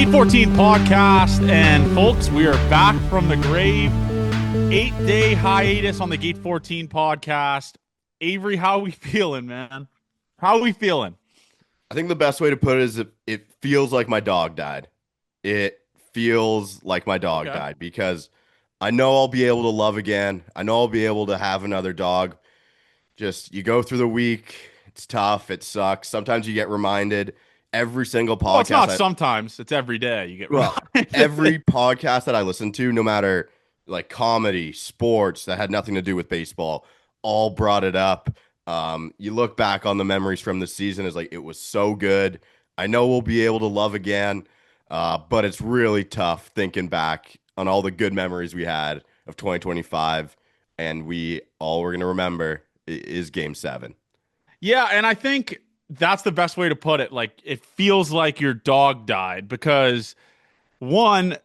Gate 14 podcast, and folks, we are back from the grave. 8-day hiatus on the Gate 14 podcast. Avery, how are we feeling, man? How are we feeling? I think the best way to put it is it feels like my dog died. It feels like my dog Okay. died because I know I'll be able to love again. I know I'll be able to have another dog. Just you go through the week, it's tough, it sucks. Sometimes you get reminded every single Well, it's podcast not sometimes, it's every day you get well, reminded. every podcast that I listen to, no matter like comedy, sports that had nothing to do with baseball, all brought it up. You look back on the memories from the season as like it was so good. I know we'll be able to love again, but it's really tough thinking back on all the good memories we had of 2025, and we're gonna remember is Game 7. Yeah, and I think that's the best way to put it. Like, it feels like your dog died because, one,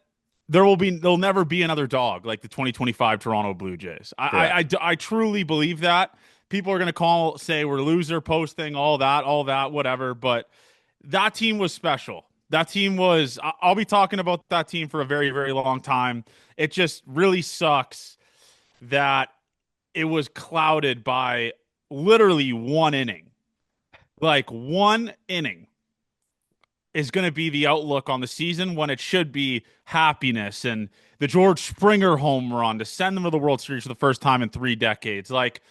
there'll never be another dog like the 2025 Toronto Blue Jays. Correct. I truly believe that. People are going to say we're loser posting, all that, whatever. But that team was special. That team was, I'll be talking about that team for a very, very long time. It just really sucks that it was clouded by literally one inning. Like, one inning is going to be the outlook on the season when it should be happiness and the George Springer home run to send them to the World Series for the first time in 3 decades. Like,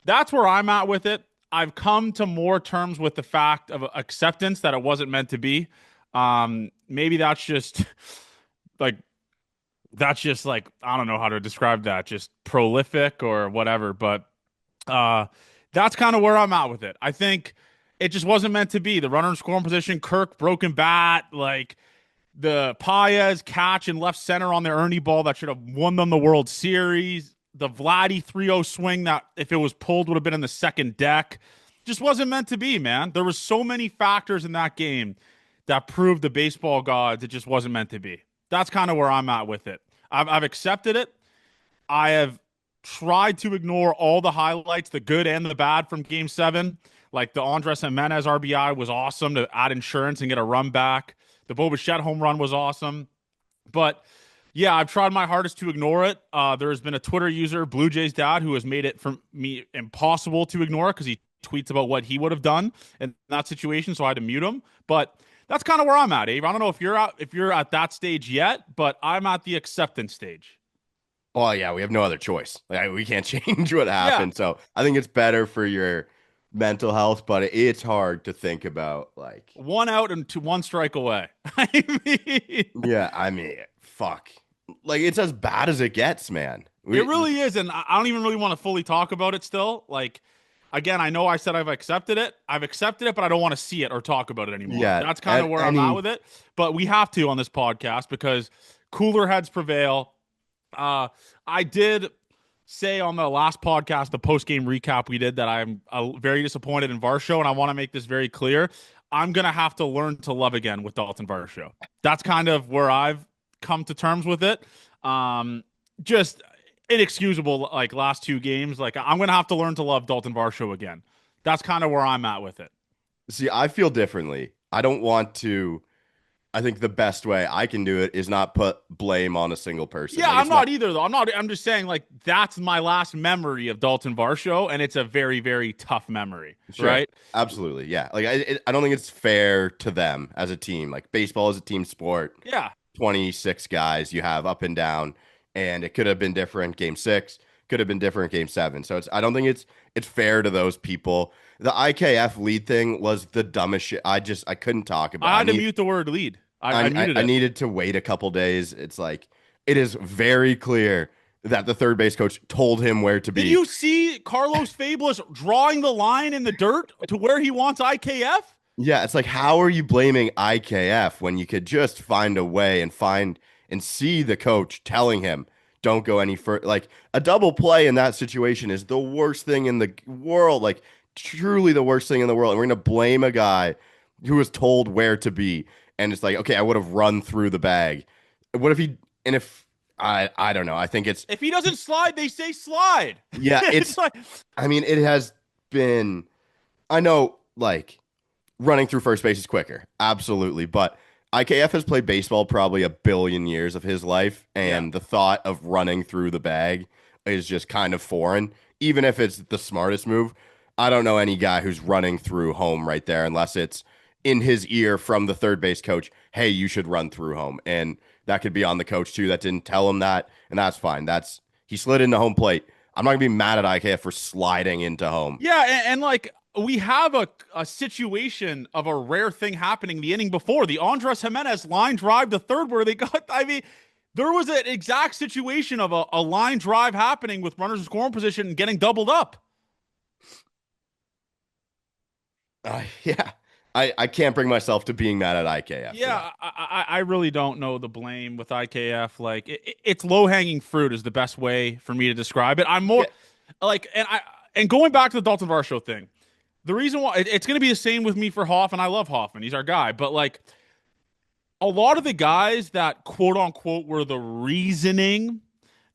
that's where I'm at with it. I've come to more terms with the fact of acceptance that it wasn't meant to be. Maybe like that's just like, I don't know how to describe that, just prolific or whatever. But uh, that's kind of where I'm at with it. I think it just wasn't meant to be. The runner in scoring position, Kirk broken bat, like the Paez catch in left center on the Ernie ball that should have won them the World Series. The Vladdy 3-0 swing that if it was pulled would have been in the second deck. Just wasn't meant to be, man. There was so many factors in that game that proved the baseball gods it just wasn't meant to be. That's kind of where I'm at with it. I've accepted it. I have tried to ignore all the highlights, the good and the bad from Game 7. Like the Andres Jimenez RBI was awesome to add insurance and get a run back. The Bo Bichette home run was awesome. But yeah, I've tried my hardest to ignore it. There's been a Twitter user, Blue Jays Dad, who has made it for me impossible to ignore it because he tweets about what he would have done in that situation, so I had to mute him. But that's kind of where I'm at, Abe. I don't know if you're at that stage yet, but I'm at the acceptance stage. Oh yeah, we have no other choice. Like we can't change what Yeah, happened. So I think it's better for your mental health, but it's hard to think about like one out and one strike away. I mean, yeah, I mean, fuck. Like it's as bad as it gets, man. it We really is, and I don't even really want to fully talk about it still. Like, again, I know I said I've accepted it. I've accepted it, but I don't want to see it or talk about it anymore. yeah, That's kind of at where I'm at any with it. But we have to on this podcast because cooler heads prevail. I did say on the last podcast, the post game recap we did, that I'm very disappointed in Varsho, and I want to make this very clear. I'm gonna have to learn to love again with Dalton Varsho. That's kind of where I've come to terms with it. Just inexcusable, like last 2 games. Like I'm gonna have to learn to love Dalton Varsho again. That's kind of where I'm at with it. see, I feel differently. I don't want to I think the best way I can do it is not put blame on a single person. Yeah, Like I'm it's not not either though. I'm just saying like that's my last memory of Dalton Varsho, and it's a very, very tough memory, sure. right? Absolutely. Yeah. Like I don't think it's fair to them as a team. Like baseball is a team sport. Yeah. 26 guys you have up and down, and it could have been different game 6, could have been different game 7. So I don't think it's fair to those people. The IKF lead thing was the dumbest shit. I couldn't talk about I it. had to mute the word lead. I muted I it. needed to wait a couple days. It's like it is very clear that the third base coach told him where to Did be. you see Carlos Fabulous drawing the line in the dirt to where he wants IKF? Yeah, it's like how are you blaming IKF when you could just find a way and find and see the coach telling him don't go any further. Like a double play in that situation is the worst thing in the world. Like truly the worst thing in the world. And we're gonna blame a guy who was told where to be. And it's like, okay, I would have run through the bag. What if he and if I don't know. I think it's If he doesn't slide, they say slide. yeah, It's like, I mean, it has been I know like running through first base is quicker. Absolutely. But IKF has played baseball probably a billion years of his life, Yeah. and the thought of running through the bag is just kind of foreign. Even if it's the smartest move, I don't know any guy who's running through home right there unless it's in his ear from the third base coach, hey, you should run through home. And that could be on the coach too that didn't tell him that, and that's fine. That's he slid into home plate. I'm not gonna be mad at IKF for sliding into home. Yeah, and like we have a situation of a rare thing happening the inning before the Andres Jimenez line drive to third where they got. I mean, there was an exact situation of a line drive happening with runners in scoring position and getting doubled up. Yeah. I can't bring myself to being mad at IKF for that. Yeah, I really don't know the blame with IKF. Like it's low hanging fruit is the best way for me to describe it. I'm more Yeah. like, and going back to the Dalton Varsho thing. The reason why it's going to be the same with me for Hoff, and I love Hoffman. He's our guy. But like a lot of the guys that quote unquote were the reasoning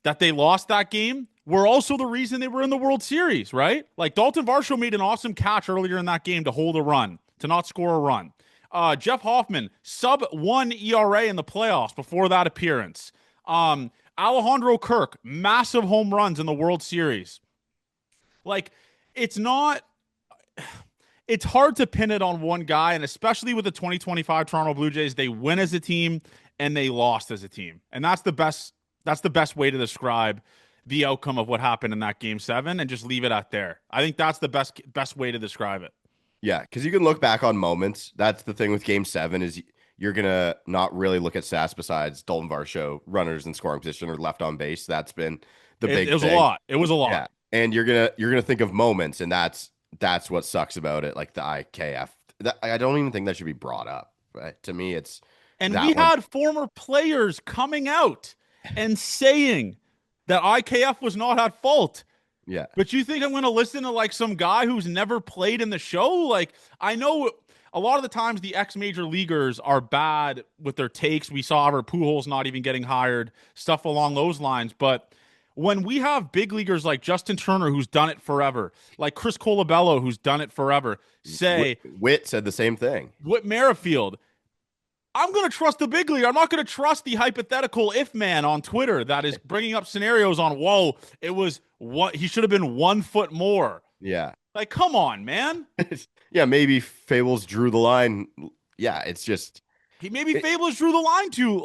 that they lost that game were also the reason they were in the World Series, right? Like Dalton Varsho made an awesome catch earlier in that game to hold a run, to not score a run. Jeff Hoffman, sub 1 ERA in the playoffs before that appearance. Alejandro Kirk, massive home runs in the World Series. Like, it's not it's hard to pin it on one guy, and especially with the 2025 Toronto Blue Jays, they win as a team and they lost as a team. And that's the best way to describe the outcome of what happened in that game 7 and just leave it at there. I think that's the best way to describe it. Yeah, because you can look back on moments. That's the thing with Game 7 is you're gonna not really look at stats besides Dalton Varsho, runners in scoring position or left on base. That's been the It big was a thing. lot. It was a lot. Yeah, and you're gonna think of moments, and that's what sucks about it. Like the IKF, I don't even think that should be brought up. But to me, it's And we that one. had former players coming out and saying that IKF was not at fault. Yeah, But you think I'm going to listen to like some guy who's never played in the show? Like, I know a lot of the times the ex-major leaguers are bad with their takes. We saw our Pujols not even getting hired, stuff along those lines. But when we have big leaguers like Justin Turner, who's done it forever, like Chris Colabello, who's done it forever, say Witt said the same thing. Whit Merrifield, I'm going to trust the big league. I'm not going to trust the hypothetical if man on Twitter that is bringing up scenarios on, whoa, it was what he should have been 1 foot more. Yeah, Like, come on, man. yeah. Maybe Fables drew the line. Yeah, it's just. He maybe It, Fable's drew the line too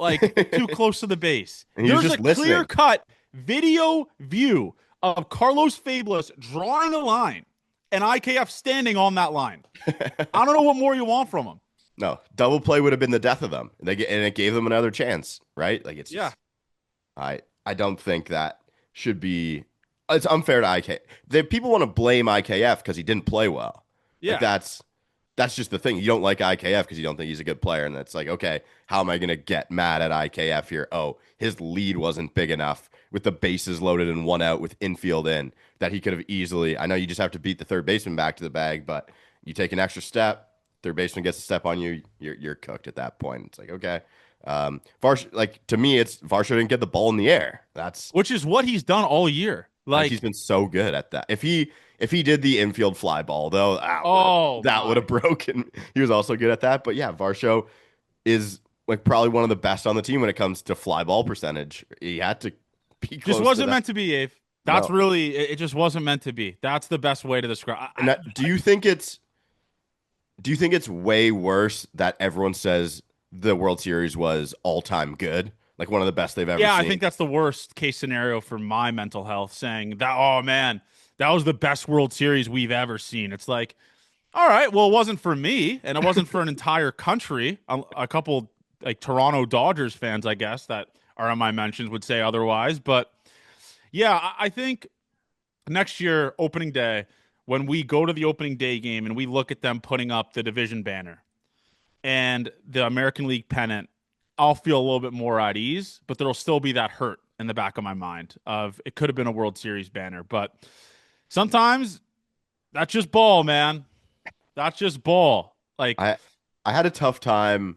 close to the base. and he was There's a just clear listening. cut video view of Carlos Fabulous drawing a line and IKF standing on that line. I don't know what more you want from him. No, double play would have been the death of them. And it gave them another chance, right? Like it's Yeah. just I don't think that should be. It's unfair to IK. People want to blame IKF because he didn't play well. Like Yeah. that's just the thing. You don't like IKF because you don't think he's a good player, and that's like, okay, how am I gonna get mad at IKF here? Oh, his lead wasn't big enough with the bases loaded and 1 out with infield in that he could have easily. I know you just have to beat the third baseman back to the bag, but you take an extra step. Third baseman gets a step on you, you're cooked at that point. It's like, okay. Like to me, it's Varsho didn't get the ball in the air. That's Which is what he's done all year. like he's Like, been so good at that. If he did the infield fly ball though, oh that would my. have broken. He was also good at that. But yeah, Varsho is like probably one of the best on the team when it comes to fly ball percentage. He had to be close Just to wasn't that. meant to be, Abe. That's No. really it just wasn't meant to be. That's the best way to describe. And do you think it's way worse that everyone says the World Series was all time good? Like one of the best they've ever Yeah, I seen. think that's the worst case scenario for my mental health, saying that, oh man, that was the best World Series we've ever seen. It's like, all right, well, it wasn't for me, and it wasn't for an entire country. A couple like Toronto Dodgers fans, I guess, that are on my mentions would say otherwise. But yeah, I think next year, opening day, when we go to the opening day game and we look at them putting up the division banner and the American League pennant, I'll feel a little bit more at ease, but there'll still be that hurt in the back of my mind of it could have been a World Series banner. But sometimes that's just ball, man. That's just ball. Like, I I had a tough time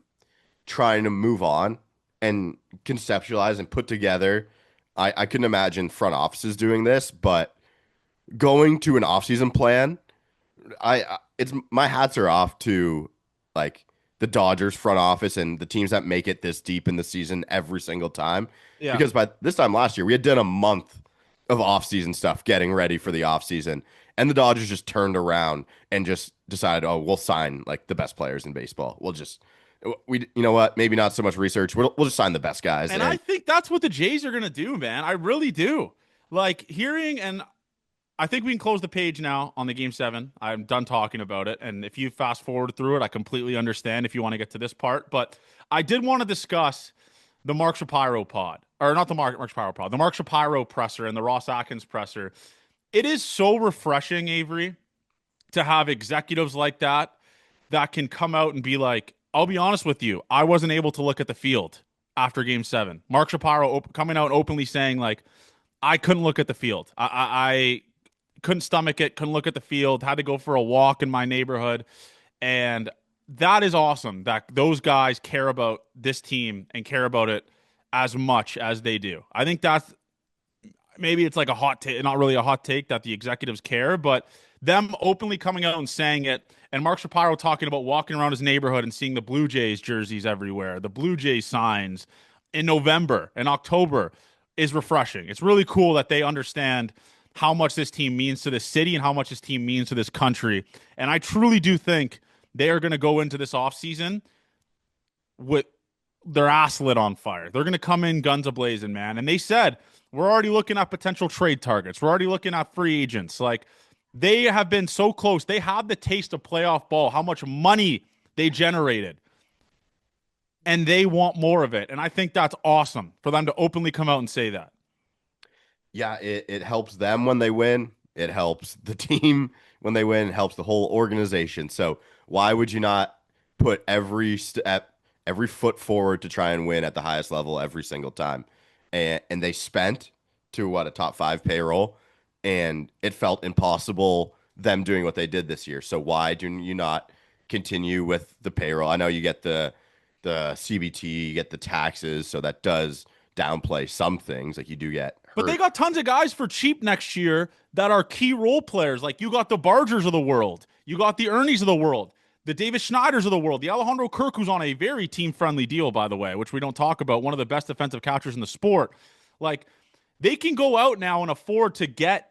trying to move on and conceptualize and put together. I couldn't imagine front offices doing this, but going to an offseason plan, it's my hats are off to like the Dodgers front office and the teams that make it this deep in the season every single time. Yeah. Because by this time last year, we had done a month of offseason stuff getting ready for the offseason. And the Dodgers just turned around and just decided, oh, we'll sign like the best players in baseball. You know what? Maybe not so much research. We'll just sign the best guys. And I And think that's what the Jays are going to do, man. I really do. Like hearing, and I think we can close the page now on the game seven. I'm done talking about it. And if you fast forward through it, I completely understand if you want to get to this part. But I did want to discuss the Mark Shapiro pod, or not the Mark Shapiro pod, the Mark Shapiro presser and the Ross Atkins presser. It is so refreshing, Avery, to have executives like that can come out and be like, I'll be honest with you, I wasn't able to look at the field after game seven. Mark Shapiro coming out openly saying, like, I couldn't look at the field. I couldn't stomach it, couldn't look at the field, had to go for a walk in my neighborhood. And that is awesome that those guys care about this team and care about it as much as they do. I think that's maybe it's like a hot take, not really a hot take that the executives care, but them openly coming out and saying it, and Mark Shapiro talking about walking around his neighborhood and seeing the Blue Jays jerseys everywhere, the Blue Jays signs in November and October is refreshing. It's really cool that they understand how much this team means to this city and how much this team means to this country. And I truly do think they are going to go into this offseason with their ass lit on fire. They're going to come in guns ablazing, man. And they said, we're already looking at potential trade targets. We're already looking at free agents. Like, they have been so close. They have the taste of playoff ball, how much money they generated, and they want more of it. And I think that's awesome for them to openly come out and say that. yeah, it helps them when they win. It helps the team when they win. It helps the whole organization. So why would you not put every step, every foot forward to try and win at the highest level every single time? And they spent to what, a top five payroll, and it felt impossible them doing what they did this year. So why do you not continue with the payroll? I know you get the CBT, you get the taxes, so that does downplay some things. Like you do get But they hurt. got tons of guys for cheap next year that are key role players. Like, you got the Bargers of the world, you got the Ernies of the world, the Davis Schneiders of the world, the Alejandro Kirk, who's on a very team-friendly deal, by the way, which we don't talk about, one of the best defensive catchers in the sport. Like, they can go out now and afford to get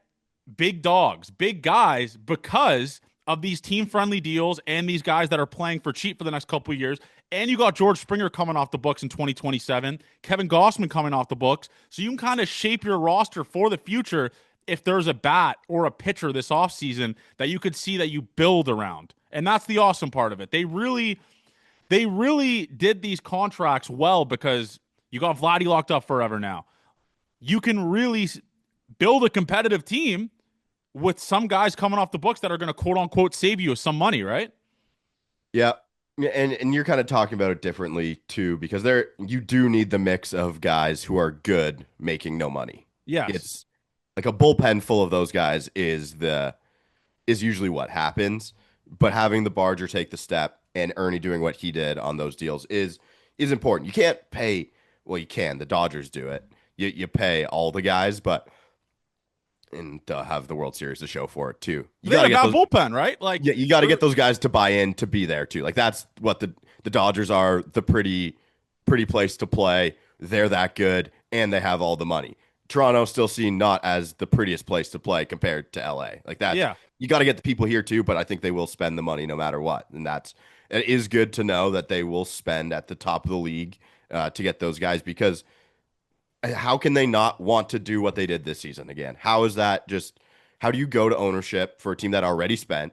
big dogs, big guys, because of these team-friendly deals and these guys that are playing for cheap for the next couple of years. And you got George Springer coming off the books in 2027, Kevin Gossman coming off the books. So you can kind of shape your roster for the future if there's a bat or a pitcher this offseason that you could see that you build around. And that's the awesome part of it. They really did these contracts well because you got Vladdy locked up forever now. You can really build a competitive team with some guys coming off the books that are going to quote unquote save you some money, right? Yeah. Yeah, and you're kind of talking about it differently too, because there you do need the mix of guys who are good making no money. Yes. It's like a bullpen full of those guys is usually what happens. But having the Barger take the step and Ernie doing what he did on those deals is important. You can't pay, well, you can. The Dodgers do it. You pay all the guys, but and have the World Series to show for it too. You They got had to a get bad those. bullpen, right? Like, Yeah, you got to get those guys to buy in to be there too. Like that's what the Dodgers are, the pretty place to play. They're that good and they have all the money. Toronto still seen not as the prettiest place to play compared to LA. Like that's yeah. you got to get the people here too, but I think they will spend the money no matter what. And it is good to know that they will spend at the top of the league to get those guys, because how can they not want to do what they did this season again? How is that just how do you go to ownership for a team that already spent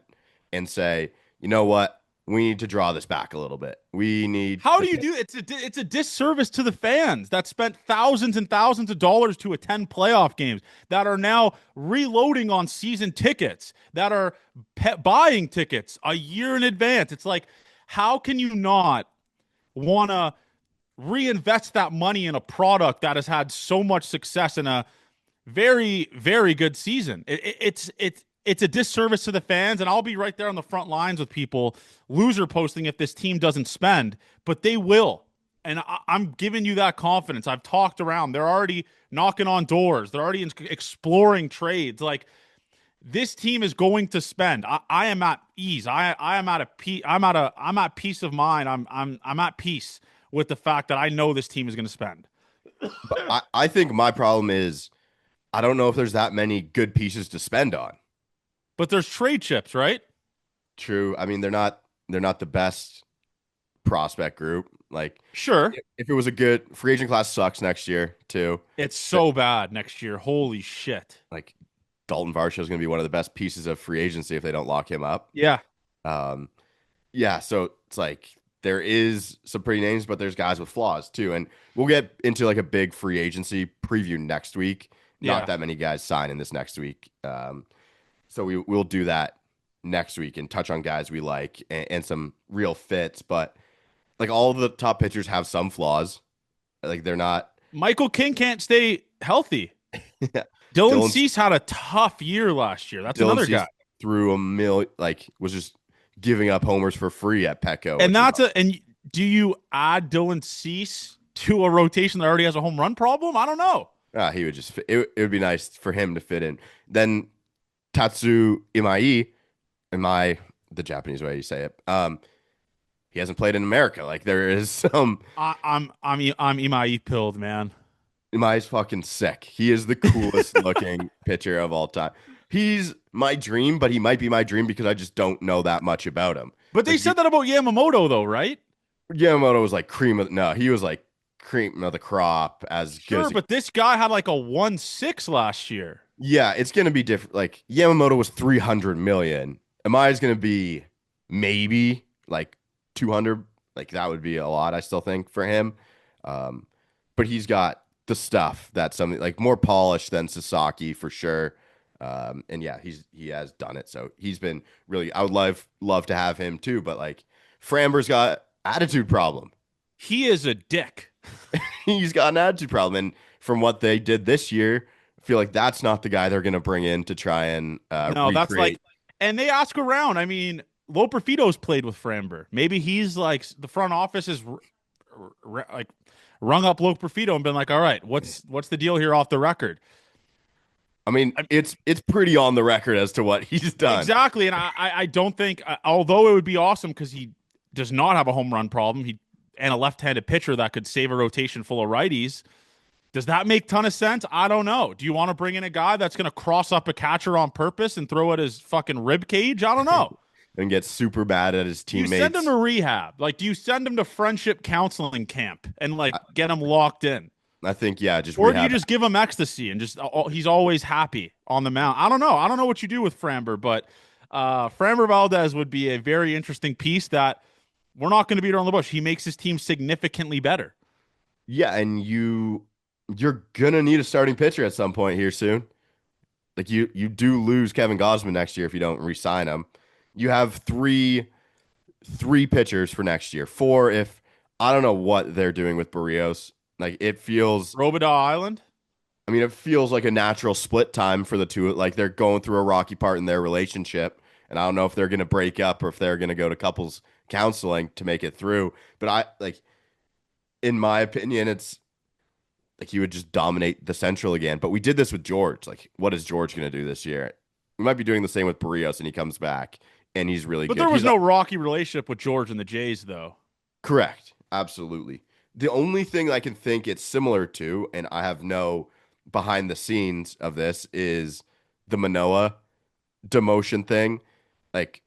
and say, you know what, we need to draw this back a little bit. We need How to do you do it? It's a disservice to the fans that spent thousands and thousands of dollars to attend playoff games, that are now reloading on season tickets, that are buying tickets a year in advance. It's like, how can you not want to reinvest that money in a product that has had so much success in a very, very good season? It's a disservice to the fans, and I'll be right there on the front lines with people loser posting if this team doesn't spend, but they will. And I'm giving you that confidence. I've talked around. They're already knocking on doors. They're already exploring trades. Like, this team is going to spend. I am at ease. I am at a peace. I'm at peace of mind. I'm at peace with the fact that I know this team is going to spend. But I think my problem is I don't know if there's that many good pieces to spend on. But there's trade chips, right? True. I mean, they're not the best prospect group. Like Sure. if it was a good free agent class sucks next year too. It's But so bad next year. Holy shit. like Dalton Varsho is going to be one of the best pieces of free agency if they don't lock him up. Yeah. Um, yeah, so it's like there is some pretty names, but there's guys with flaws too. And we'll get into like a big free agency preview next week. Not Yeah. that many guys sign in this next week. So we'll do that next week and touch on guys we like and some real fits. But like all of the top pitchers have some flaws. Like they're not. Michael King can't stay healthy. Yeah. Dylan Dylan Cease had a tough year last year. That's Dylan another Cease guy. threw a million, like was just giving up homers for free at Petco, And which is and do you add Dylan Cease to a rotation that already has a home run problem? I don't know. he would just it would be nice for him to fit in. Then Tatsu Imai, the Japanese way you say it. He hasn't played in America. Like there is some I'm Imai pilled, man. Imai's fucking sick. He is the coolest looking pitcher of all time. He's my dream, but he might be my dream because I just don't know that much about him. But they Like said that about Yamamoto though, right? Yamamoto was like cream of no, he was like cream of the crop as good Sure, as but this guy had like a 1.6 last year. yeah, it's gonna be different. Like Yamamoto was 300 million. Amaya's gonna be maybe like 200. Like that would be a lot, I still think, for him. Um, but he's got the stuff that's something like more polished than Sasaki for sure. And yeah, he has done it. So he's been really. I would love to have him too, but like Framber's got attitude problem. He is a dick. He's got an attitude problem, and from what they did this year, I feel like that's not the guy they're going to bring in to try and No, that's like, recreate. and they ask around. I mean, Loperfito's played with Framber. Maybe he's like the front office is like rung up Loperfito and been like, all right, what's the deal here off the record? I mean, it's pretty on the record as to what he's done. Exactly, and I don't think, although it would be awesome because he does not have a home run problem, he and a left-handed pitcher that could save a rotation full of righties. Does that make ton of sense? I don't know. Do you want to bring in a guy that's going to cross up a catcher on purpose and throw at his fucking rib cage? I don't know. And get super bad at his Do you send him teammates. to rehab? Like, do you send him to friendship counseling camp and like get him locked in? I think yeah, just Or do you rehab. just give him ecstasy and just he's always happy on the mound? I don't know. I don't know what you do with Framber, but Framber Valdez would be a very interesting piece that we're not going to beat around the bush. He makes his team significantly better. Yeah, and you're gonna need a starting pitcher at some point here soon. Like you do lose Kevin Gosman next year if you don't re-sign him. You have three pitchers for next year. Four if I don't know what they're doing with Barrios. Like it feels Robidaw Island. I mean, it feels like a natural split time for the two. Like they're going through a rocky part in their relationship. And I don't know if they're going to break up or if they're going to go to couples counseling to make it through. But in my opinion, it's like you would just dominate the Central again. But we did this with George. Like, what is George going to do this year? We might be doing the same with Barrios and he comes back and he's really But good. there was He's no rocky relationship with George and the Jays, though. correct. Absolutely. The only thing I can think it's similar to, and I have no behind the scenes of this, is the Manoa demotion thing. Like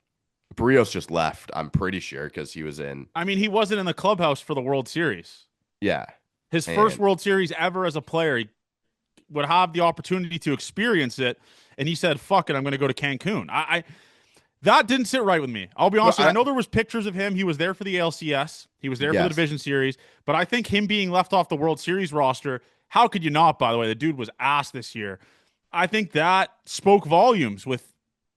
Barrios just left, I'm pretty sure, because he was in. I mean, he wasn't in the clubhouse for the World Series. Yeah. His first And World Series ever as a player. He would have the opportunity to experience it, and he said, "Fuck it, I'm going to go to Cancun." I that didn't sit right with me. I'll be honest with you. I know there was pictures of him. He was there for the ALCS. He was there for the yes. Division Series. But I think him being left off the World Series roster, how could you not, by the way? The dude was ass this year. I think that spoke volumes with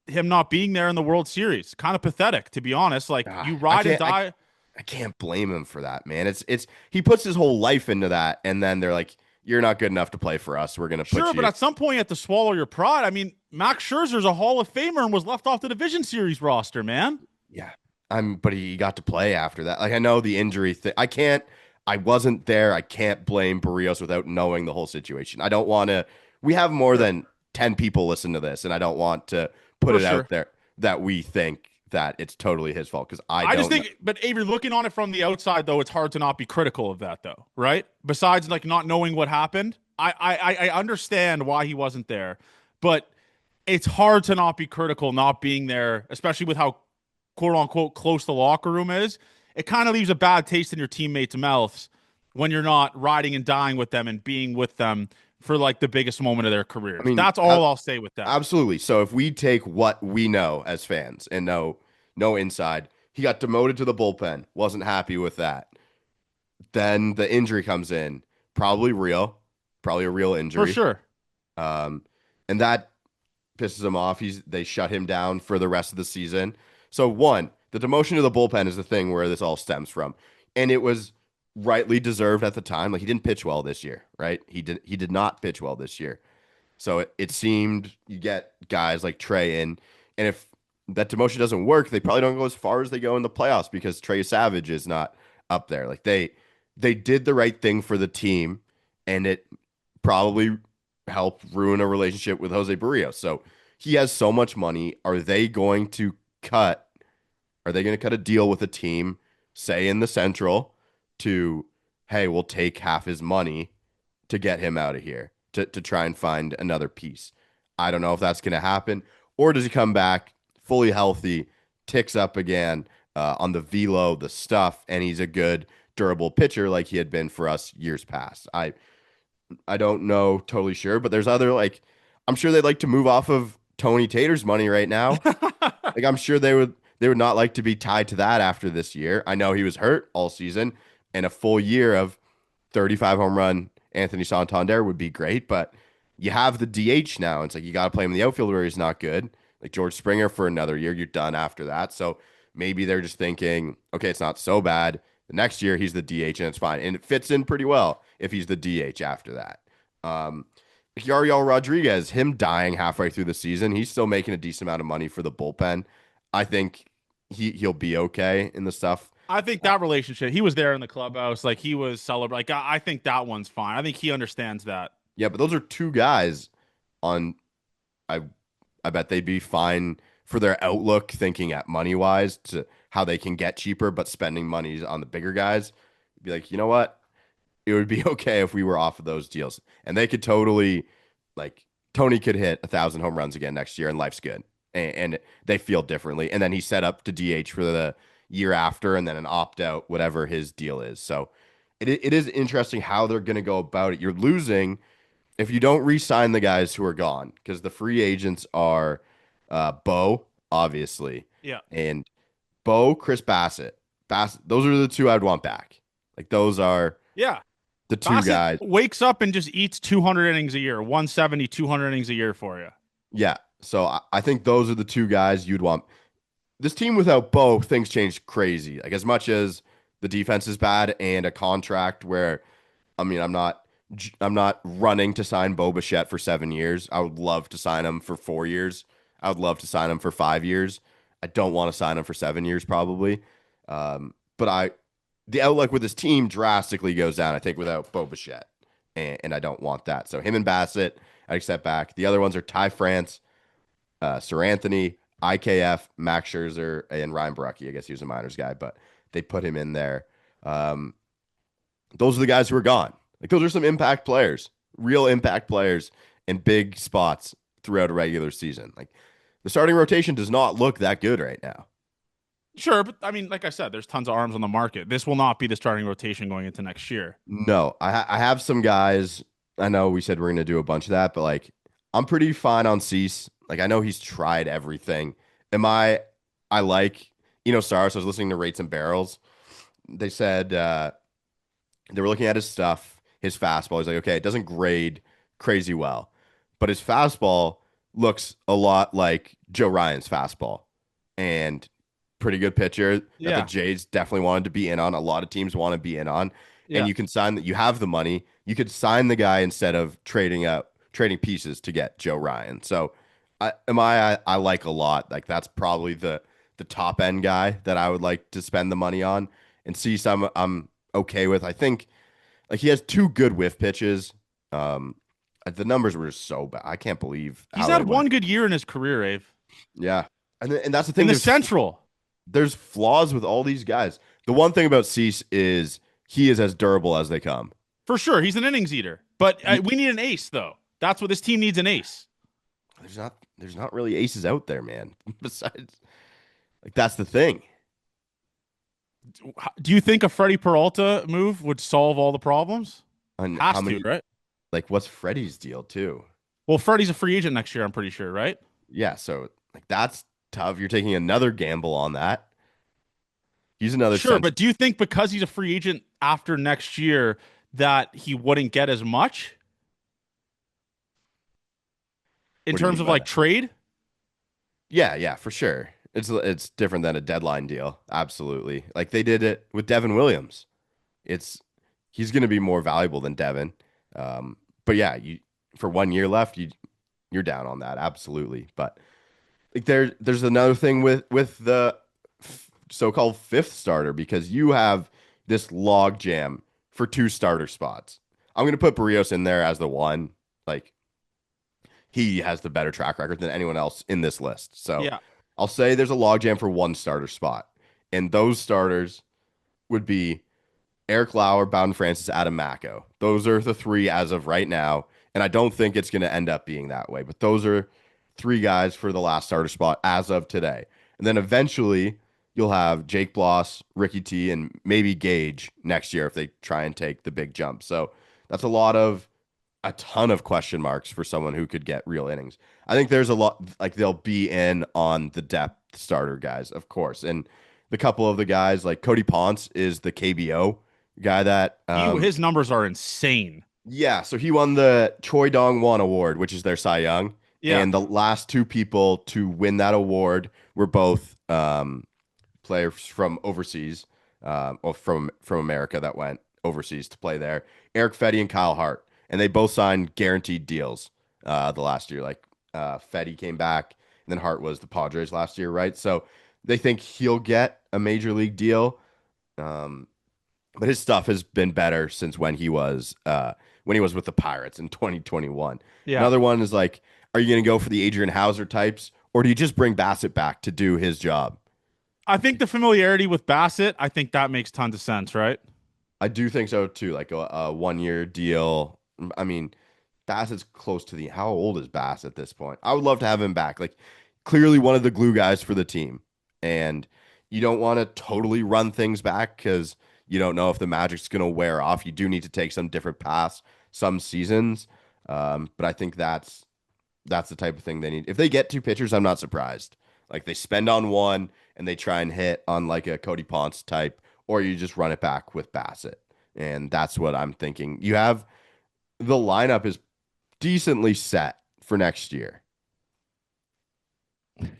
him not being there in the World Series. Kind of pathetic, to be honest. Like, you I ride and can't die. I can't blame him for that, man. It's he puts his whole life into that, and then they're like, "You're not good enough to play for us. We're gonna put Sure, you." but at some point you have to swallow your pride. I mean, Max Scherzer's a Hall of Famer and was left off the Division Series roster, man. Yeah. But he got to play after that. Like I know the injury thing. I wasn't there. I can't blame Barrios without knowing the whole situation. I don't want to we have more than 10 people listen to this, and I don't want to put For it out sure. there that we think that it's totally his fault because I I just don't know. think, but Avery, looking on it from the outside, though, it's hard to not be critical of that, though, right? Besides, like not knowing what happened, I understand why he wasn't there, but it's hard to not be critical, not being there, especially with how quote unquote close the locker room is. It kind of leaves a bad taste in your teammates' mouths when you're not riding and dying with them and being with them for like the biggest moment of their I careers. mean, That's all I'll say with that. absolutely. So if we take what we know as fans and no inside, he got demoted to the bullpen, wasn't happy with that. Then the injury comes in, probably real, probably a real For injury. sure. Um, and that pisses him off. They shut him down for the rest of the season. So one, the demotion to the bullpen is the thing where this all stems from, and it was rightly deserved at the time. Like he didn't pitch well this year, right? He did not pitch well this year. So it seemed you get guys like Trey in, and if that demotion doesn't work, they probably don't go as far as they go in the playoffs because Trey Savage is not up there. Like they did the right thing for the team, and it probably helped ruin a relationship with Jose Barrios. So he has so much money. Cut? Are they going to cut a deal with a team, say in the Central, to hey, we'll take half his money to get him out of here to try and find another piece? I don't know if that's going to happen, or does he come back fully healthy, ticks up again on the velo, the stuff, and he's a good durable pitcher like he had been for us years past. I don't know, totally sure, but there's other like I'm sure they'd like to move off of Tony Tater's money right now. Like I'm sure they would not like to be tied to that after this year. I know he was hurt all season, and a full year of 35 home run Anthony Santander would be great, but you have the DH now. It's like you got to play him in the outfield where he's not good. Like George Springer for another year, you're done after that. So maybe they're just thinking, okay, it's not so bad. The next year he's the DH and it's fine, and it fits in pretty well if he's the DH after that. Um, Yariel Rodriguez, him dying halfway through the season, he's still making a decent amount of money for the bullpen. I think he'll be okay in the stuff. I think that relationship, he was there in the clubhouse, like he was celebrating. Like I think that one's fine. I think he understands that. Yeah, but those are two guys on I I bet they'd be fine for their outlook, thinking at money wise to how they can get cheaper, but spending money on the bigger guys. Be like, you know what? It would be okay if we were off of those deals, and they could totally like Tony could hit 1,000 home runs again next year, and life's good, and they feel differently. And then he's set up to DH for the year after, and then an opt out, whatever his deal is. So it is interesting how they're going to go about it. You're losing if you don't re-sign the guys who are gone because the free agents are Bo, obviously, Yeah. and Bo, Chris Bassett. Bassett, those are the two I'd want back. Like those are Yeah. the two Bassett guys. wakes up and just eats 200 innings a year, 170, 200 innings a year for you. Yeah. So I think those are the two guys you'd want. This team without Bo, things change crazy. Like as much as the defense is bad and a contract where, I mean, I'm not running to sign Bo Bichette for 7 years. I would love to sign him for 4 years. I would love to sign him for 5 years. I don't want to sign him for 7 years probably. But the outlook with his team drastically goes down, I think, without Bo Bichette. And I don't want that. So him and Bassett, I accept back. The other ones are Ty France, Sir Anthony, IKF, Max Scherzer, and Ryan Barucki. I guess he was a minors guy, but they put him in there. Um, those are the guys who are gone. Like those are some impact players, real impact players in big spots throughout a regular season. Like the starting rotation does not look that good right now. Sure, but I mean, like I said, there's tons of arms on the market. This will not be the starting rotation going into next year. No, I have some guys. I know we said we're going to do a bunch of that, but like I'm pretty fine on Cease. Like I know he's tried everything. Am I like Saros. I was listening to Rates and Barrels. They said they were looking at his stuff, his fastball. He's like, okay, it doesn't grade crazy well, but his fastball looks a lot like Joe Ryan's fastball, and pretty good pitcher that the Yeah. Jays definitely wanted to be in on. A lot of teams want to be in on, and Yeah. you can sign that. You have the money. You could sign the guy instead of trading pieces to get Joe Ryan. So, I like a lot. Like that's probably the top end guy that I would like to spend the money on and see some. I'm okay with. I think like he has two good whiff pitches. Um, The numbers were just so bad. I can't believe He's how they had went. one good year in his career, Ave. Yeah, and that's the In thing. the Central. There's flaws with all these guys. The one thing about Cease is he is as durable as they come. For sure. He's an innings eater. But He, we need an ace, though. That's what this team needs, an ace. there's not really aces out there, man. Besides, like that's the thing. Do you think a Freddie Peralta move would solve all the problems? And how Has to, many right? like what's Freddie's deal too? Well, Freddie's a free agent next year, I'm pretty sure, right? Yeah, so like that's tough. You're taking another gamble on that. He's another Sure, center. but do you think because he's a free agent after next year that he wouldn't get as much in What do you terms mean of by like that? trade? Yeah, yeah, for sure. It's different than a deadline deal. Absolutely. Like they did it with Devin Williams. It's he's going to be more valuable than Devin. But yeah, you for 1 year left, you're down on that absolutely. But like there's another thing with the so-called fifth starter because you have this log jam for two starter spots. I'm going to put Barrios in there as the one. Like he has the better track record than anyone else in this list. So Yeah. I'll say there's a logjam for one starter spot. And those starters would be Eric Lauer, Bowden Francis, Adam Macko. Those are the three as of right now. And I don't think it's going to end up being that way. But those are three guys for the last starter spot as of today. And then eventually you'll have Jake Bloss, Ricky T, and maybe Gage next year if they try and take the big jump. So that's a ton of question marks for someone who could get real innings. I think there's a lot like they'll be in on the depth starter guys, of course. And the couple of the guys like Cody Ponce is the KBO guy that His numbers are insane. yeah, so he won the Choi Dong-won award, which is their Cy Young. Yeah. And the last two people to win that award were both players from overseas, or from America that went overseas to play there. Eric Fetty and Kyle Hart, and they both signed guaranteed deals the last year. Like Fetty came back, and then Hart was the Padres last year, right? So they think he'll get a major league deal, um, but his stuff has been better since when he was with the Pirates in 2021. Yeah. Another one is like, are you going to go for the Adrian Hauser types, or do you just bring Bassett back to do his job? I think the familiarity with Bassett, I think that makes tons of sense, right? I do think so too. Like a 1 year deal. I mean, Bassett's close to the. How old is Bass at this point? I would love to have him back. Like, clearly one of the glue guys for the team. And you don't want to totally run things back because you don't know if the magic's going to wear off. You do need to take some different paths some seasons. But I think that's the type of thing they need. If they get two pitchers, I'm not surprised. Like they spend on one and they try and hit on like a Cody Ponce type, or you just run it back with Bassett. And that's what I'm thinking. You have the lineup is decently set for next year.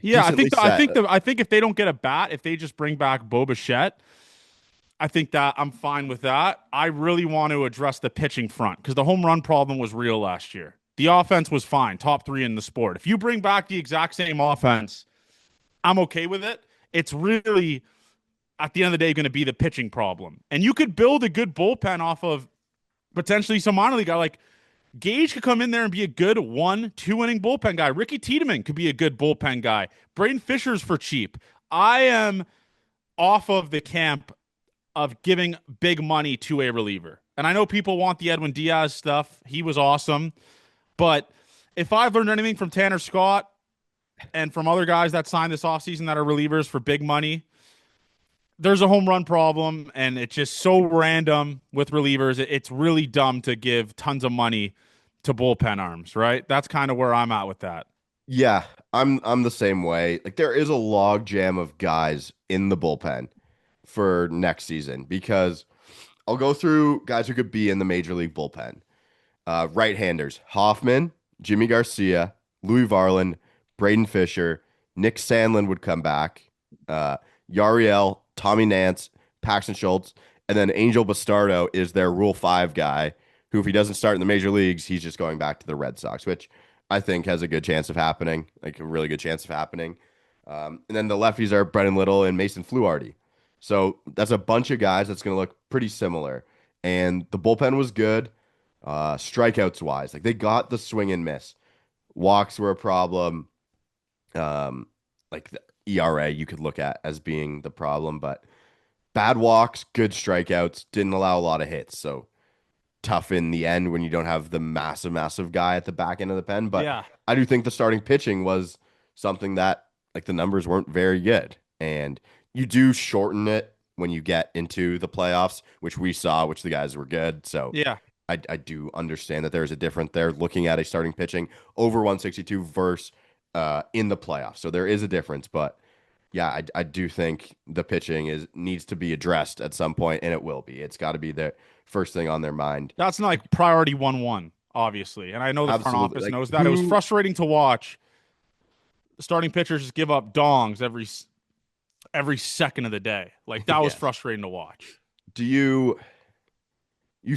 Yeah, Decently set. I think if they don't get a bat, if they just bring back Bo Bichette, I think that I'm fine with that. I really want to address the pitching front because the home run problem was real last year. The offense was fine, top three in the sport. If you bring back the exact same offense, I'm okay with it. It's really, at the end of the day, going to be the pitching problem. And you could build a good bullpen off of potentially some minor league guy. Like Gage could come in there and be a good 1-2 inning bullpen guy. Ricky Tiedemann could be a good bullpen guy. Braden Fisher's for cheap. I am off of the camp of giving big money to a reliever. And I know people want the Edwin Diaz stuff. He was awesome. But if I've learned anything from Tanner Scott and from other guys that signed this offseason that are relievers for big money, there's a home run problem, and it's just so random with relievers. It's really dumb to give tons of money to bullpen arms, right? That's kind of where I'm at with that. Yeah, I'm the same way. Like there is a log jam of guys in the bullpen for next season because I'll go through guys who could be in the major league bullpen. Right-handers: Hoffman, Jimmy Garcia, Louis Varland, Braden Fisher, Nick Sandlin would come back, Yariel, Tommy Nance, Paxton Schultz, and then Angel Bastardo is their Rule 5 guy, who if he doesn't start in the major leagues, he's just going back to the Red Sox, which I think has a good chance of happening, like a really good chance of happening. And then the lefties are Brennan Little and Mason Fluharty. So that's a bunch of guys that's going to look pretty similar. And the bullpen was good. Strikeouts wise, like they got the swing and miss. Walks were a problem. Like the ERA you could look at as being the problem, but bad walks, good strikeouts, didn't allow a lot of hits. So tough in the end when you don't have the massive guy at the back end of the pen. But Yeah. I do think the starting pitching was something that like the numbers weren't very good. And you do shorten it when you get into the playoffs, which we saw, which the guys were good. So Yeah. I do understand that there's a difference there looking at a starting pitching over 162 versus in the playoffs. So there is a difference, but yeah, I do think the pitching needs to be addressed at some point, and it will be. It's got to be the first thing on their mind. That's not like priority 1-1, obviously. And I know the front Absolutely. office Like knows that. It was who frustrating to watch starting pitchers just give up dongs every second of the day. Like that was yeah. frustrating to watch. Do you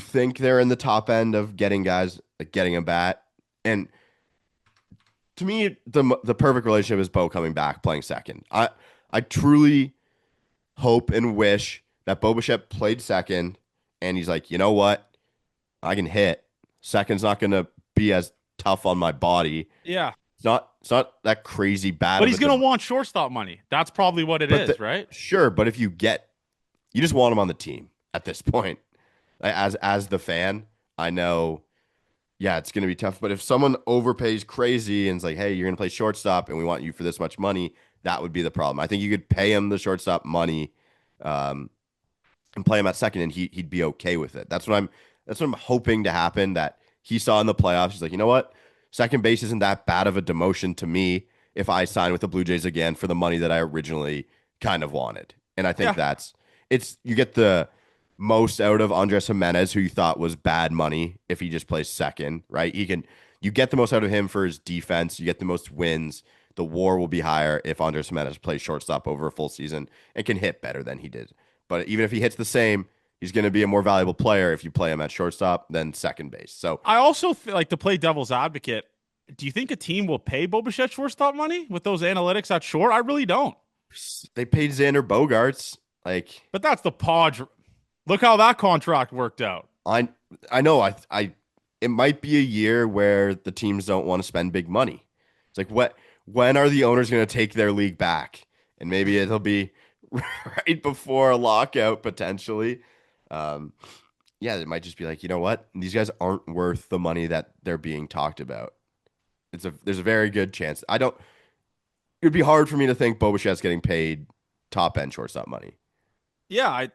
think they're in the top end of getting guys like getting a bat? And to me, the perfect relationship is Bo coming back playing second. I truly hope and wish that Bo Bichette played second and he's like, you know what? I can hit. Second's not gonna be as tough on my body. Yeah. It's not that crazy bad But of he's going to want shortstop money. That's probably what it is, right? sure, but if you just want him on the team at this point. As the fan, I know, yeah, it's going to be tough. But if someone overpays crazy and is like, hey, you're going to play shortstop and we want you for this much money, that would be the problem. I think you could pay him the shortstop money, um, and play him at second, and he'd be okay with it. That's what I'm hoping to happen. That he saw in the playoffs. He's like, you know what, second base isn't that bad of a demotion to me if I sign with the Blue Jays again for the money that I originally kind of wanted. And I think Yeah. that's it's you get the most out of Andres Jimenez, who you thought was bad money if he just plays second, right? You get the most out of him for his defense. You get the most wins. The WAR will be higher if Andres Jimenez plays shortstop over a full season and can hit better than he did. But even if he hits the same, he's going to be a more valuable player if you play him at shortstop than second base. So I also feel like to play devil's advocate, do you think a team will pay Bo Bichette shortstop money with those analytics at short? I really don't. they paid Xander Bogaerts. Like But that's the Podge. Look how that contract worked out. I I know I it might be a year where the teams don't want to spend big money. It's like when are the owners going to take their league back? And maybe it'll be right before a lockout potentially. Um, yeah, it might just be like, you know what? These guys aren't worth the money that they're being talked about. There's a very good chance. I don't It'd be hard for me to think Bo Bichette's getting paid top end shortstop money. Yeah,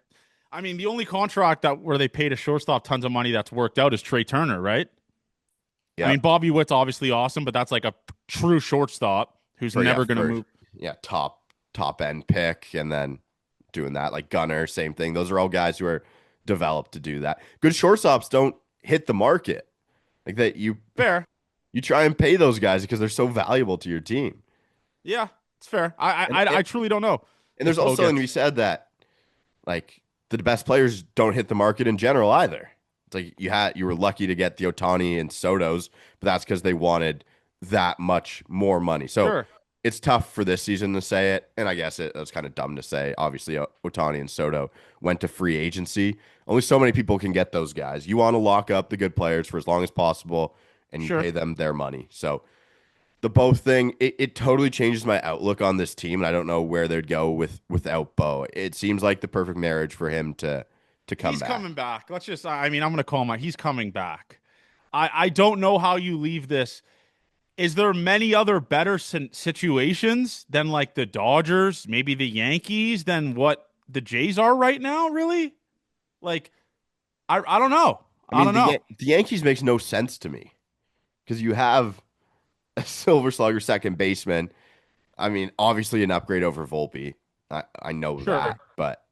I mean the only contract that where they paid a shortstop tons of money that's worked out is Trey Turner, right? I Yeah. mean Bobby Witt's obviously awesome, but that's like a true shortstop who's For never going to for move. top end pick and then doing that like Gunner, same thing. Those are all guys who are developed to do that. Good shortstops don't hit the market. Like that Fair. you try and pay those guys because they're so valuable to your team. Yeah, it's fair. And I truly don't know and if there's Bo also and gets. we said that like the best players don't hit the market in general either. It's like you were lucky to get the Otani and Sotos, but that's because they wanted that much more money. So Sure. it's tough for this season to say it, and I guess it was kind of dumb to say. Obviously, Otani and Soto went to free agency. Only so many people can get those guys. You want to lock up the good players for as long as possible, and you Sure. pay them their money. So the Bo thing, it totally changes my outlook on this team, and I don't know where they'd go without Bo. It seems like the perfect marriage for him to come He's back. coming back. Let's just I mean, I'm going to call him out. He's coming back. I don't know how you leave this. Is there many other better situations than like the Dodgers, maybe the Yankees, than what the Jays are right now, really? Like I don't know. I I mean, don't know. the Yankees makes no sense to me because you have a Silver Slugger second baseman. I mean, obviously an upgrade over Volpe. I know that, Sure. but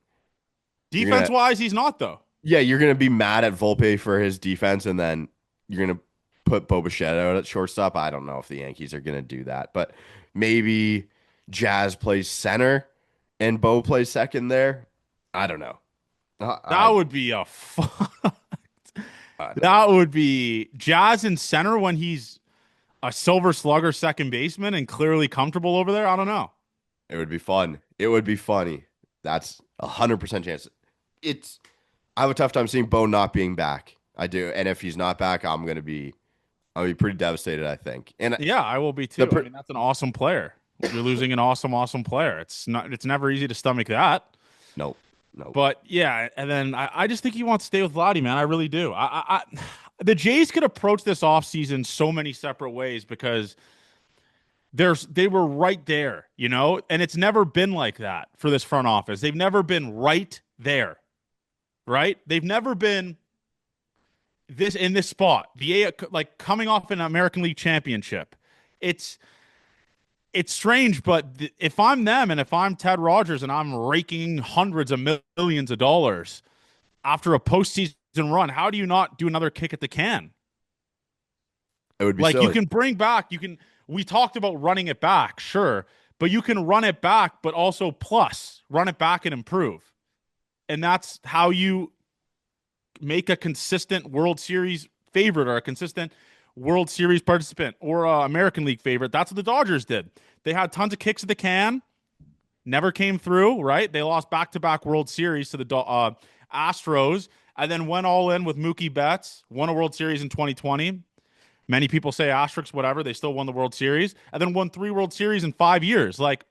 you're Defense gonna wise, he's not though. yeah, you're gonna be mad at Volpe for his defense, and then you're gonna put Bo Bichette out at shortstop. I don't know if the Yankees are gonna do that, but maybe Jazz plays center and Bo plays second there. I don't know. That would be a I don't know. that would be Jazz in center when he's a Silver Slugger second baseman and clearly comfortable over there. I don't know. It would be fun. It would be funny. That's 100% chance. It's I have a tough time seeing Bo not being back I do. And if he's not back, I'll be pretty devastated, I think. And Yeah, I will be the too. I mean, that's an awesome player. You're losing an awesome, awesome player. It's never easy to stomach that. nope, nope. But yeah, and then I just think he wants to stay with Vladdy, man. I really do. The Jays could approach this offseason so many separate ways because they were right there, and it's never been like that for this front office. They've never been right there, right? They've never been this in this spot. Like coming off an American League championship. It's it's strange, but if I'm them and if I'm Ted Rogers and I'm raking hundreds of millions of dollars after a postseason run, how do you not do another kick at the can? It would be Like you silly. can bring back, we talked about running it back, sure, but you can run it back, but also plus run it back and improve. And that's how you make a consistent World Series favorite or a consistent World Series participant or a American League favorite. That's what the Dodgers did. They had tons of kicks at the can, never came through, right? They lost back-to-back World Series to the Astros and then went all in with Mookie Betts, won a World Series in 2020. Many people say asterisks, whatever. They still won the World Series and then won 3 World Series in 5 years. Like,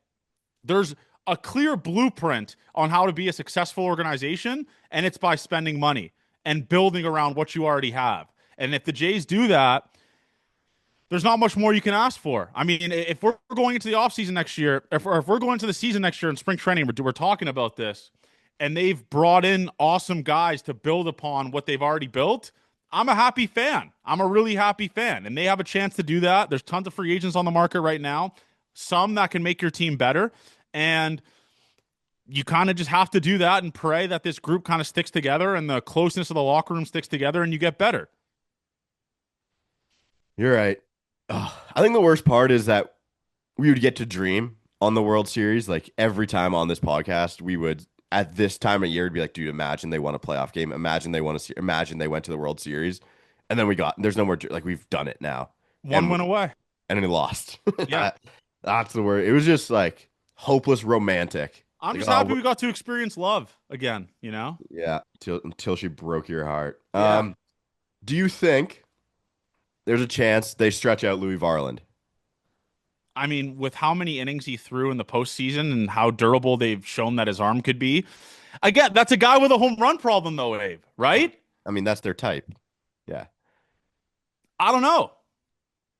there's a clear blueprint on how to be a successful organization, and it's by spending money and building around what you already have. And if the Jays do that, there's not much more you can ask for. I mean, if we're going into the offseason next year, if we're going into the season next year in spring training, we're talking about this, and they've brought in awesome guys to build upon what they've already built. I'm a happy fan. I'm a really happy fan. And they have a chance to do that. There's tons of free agents on the market right now, some that can make your team better. And you kind of just have to do that and pray that this group kind of sticks together and the closeness of the locker room sticks together and you get better. You're right. Ugh. I think the worst part is that we would get to dream on the World Series. Like every time on this podcast, we would at this time of year be like, dude, imagine they won a playoff game. Imagine they won imagine they went to the World Series. And then there's no more, like we've done it now. One And went away. and then we lost. Yeah. That's the word. It was just like hopeless romantic. I'm Like, just happy we got to experience love again. yeah, until she broke your heart. Yeah. Do you think there's a chance they stretch out Louis Varland? I mean, with how many innings he threw in the postseason and how durable they've shown that his arm could be. Again, that's a guy with a home run problem, though, Abe, right? I mean, that's their type. Yeah. I don't know.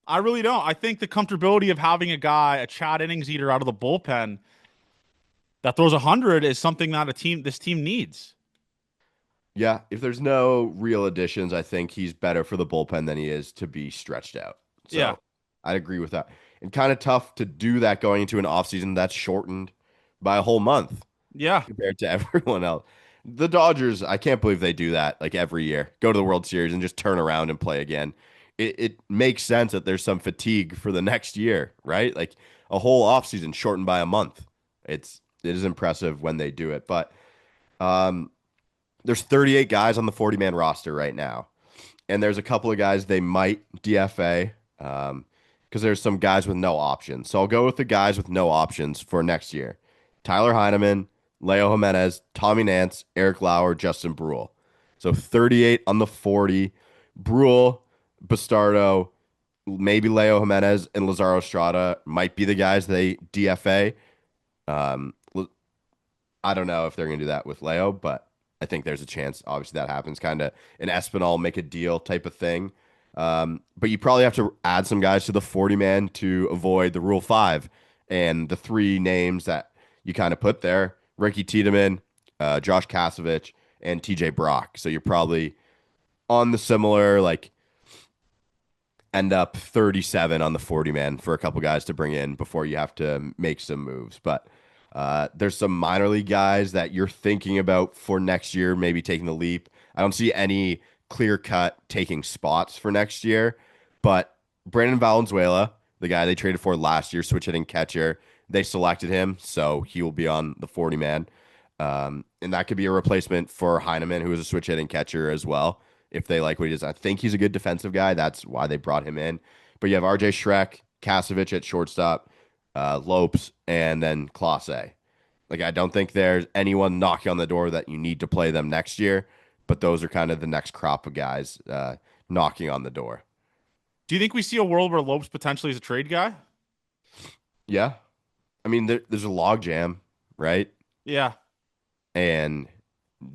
I really don't. I think the comfortability of having a guy, a Chad innings eater out of the bullpen that throws 100 is something that this team needs. Yeah, if there's no real additions, I think he's better for the bullpen than he is to be stretched out. Yeah. So I'd agree with that. And kind of tough to do that going into an offseason that's shortened by a whole month Yeah. compared to everyone else. The Dodgers, I can't believe they do that like every year. Go to the World Series and just turn around and play again. It makes sense that there's some fatigue for the next year, right? Like a whole offseason shortened by a month. It is impressive when they do it. But there's 38 guys on the 40-man roster right now. And there's a couple of guys they might DFA because there's some guys with no options. So I'll go with the guys with no options for next year. Tyler Heineman, Leo Jimenez, Tommy Nance, Eric Lauer, Justin Brule. So 38 on the 40. Brule, Bastardo, maybe Leo Jimenez, and Lazaro Estrada might be the guys they DFA. I don't know if they're going to do that with Leo, but I think there's a chance. Obviously, that happens. Kind of an Espinal make a deal type of thing. But you probably have to add some guys to the 40-man to avoid the Rule 5. And the three names that you kind of put there, Ricky Tiedemann, Josh Kasevich, and TJ Brock. So you're probably on the similar, like, end up 37 on the 40-man for a couple guys to bring in before you have to make some moves. But there's some minor league guys that you're thinking about for next year, maybe taking the leap. I don't see any clear cut taking spots for next year, but Brandon Valenzuela, the guy they traded for last year, switch hitting catcher, they selected him, so he will be on the 40-man. And that could be a replacement for Heineman, who is a switch hitting catcher as well. If they like what he does, I think he's a good defensive guy. That's why they brought him in. But you have RJ Schreck, Kasevich at shortstop, Lopes, and then Clase. Like, I don't think there's anyone knocking on the door that you need to play them next year, but those are kind of the next crop of guys knocking on the door. Do you think we see a world where Lopes potentially is a trade guy? Yeah. I mean, there's a log jam, right? Yeah. And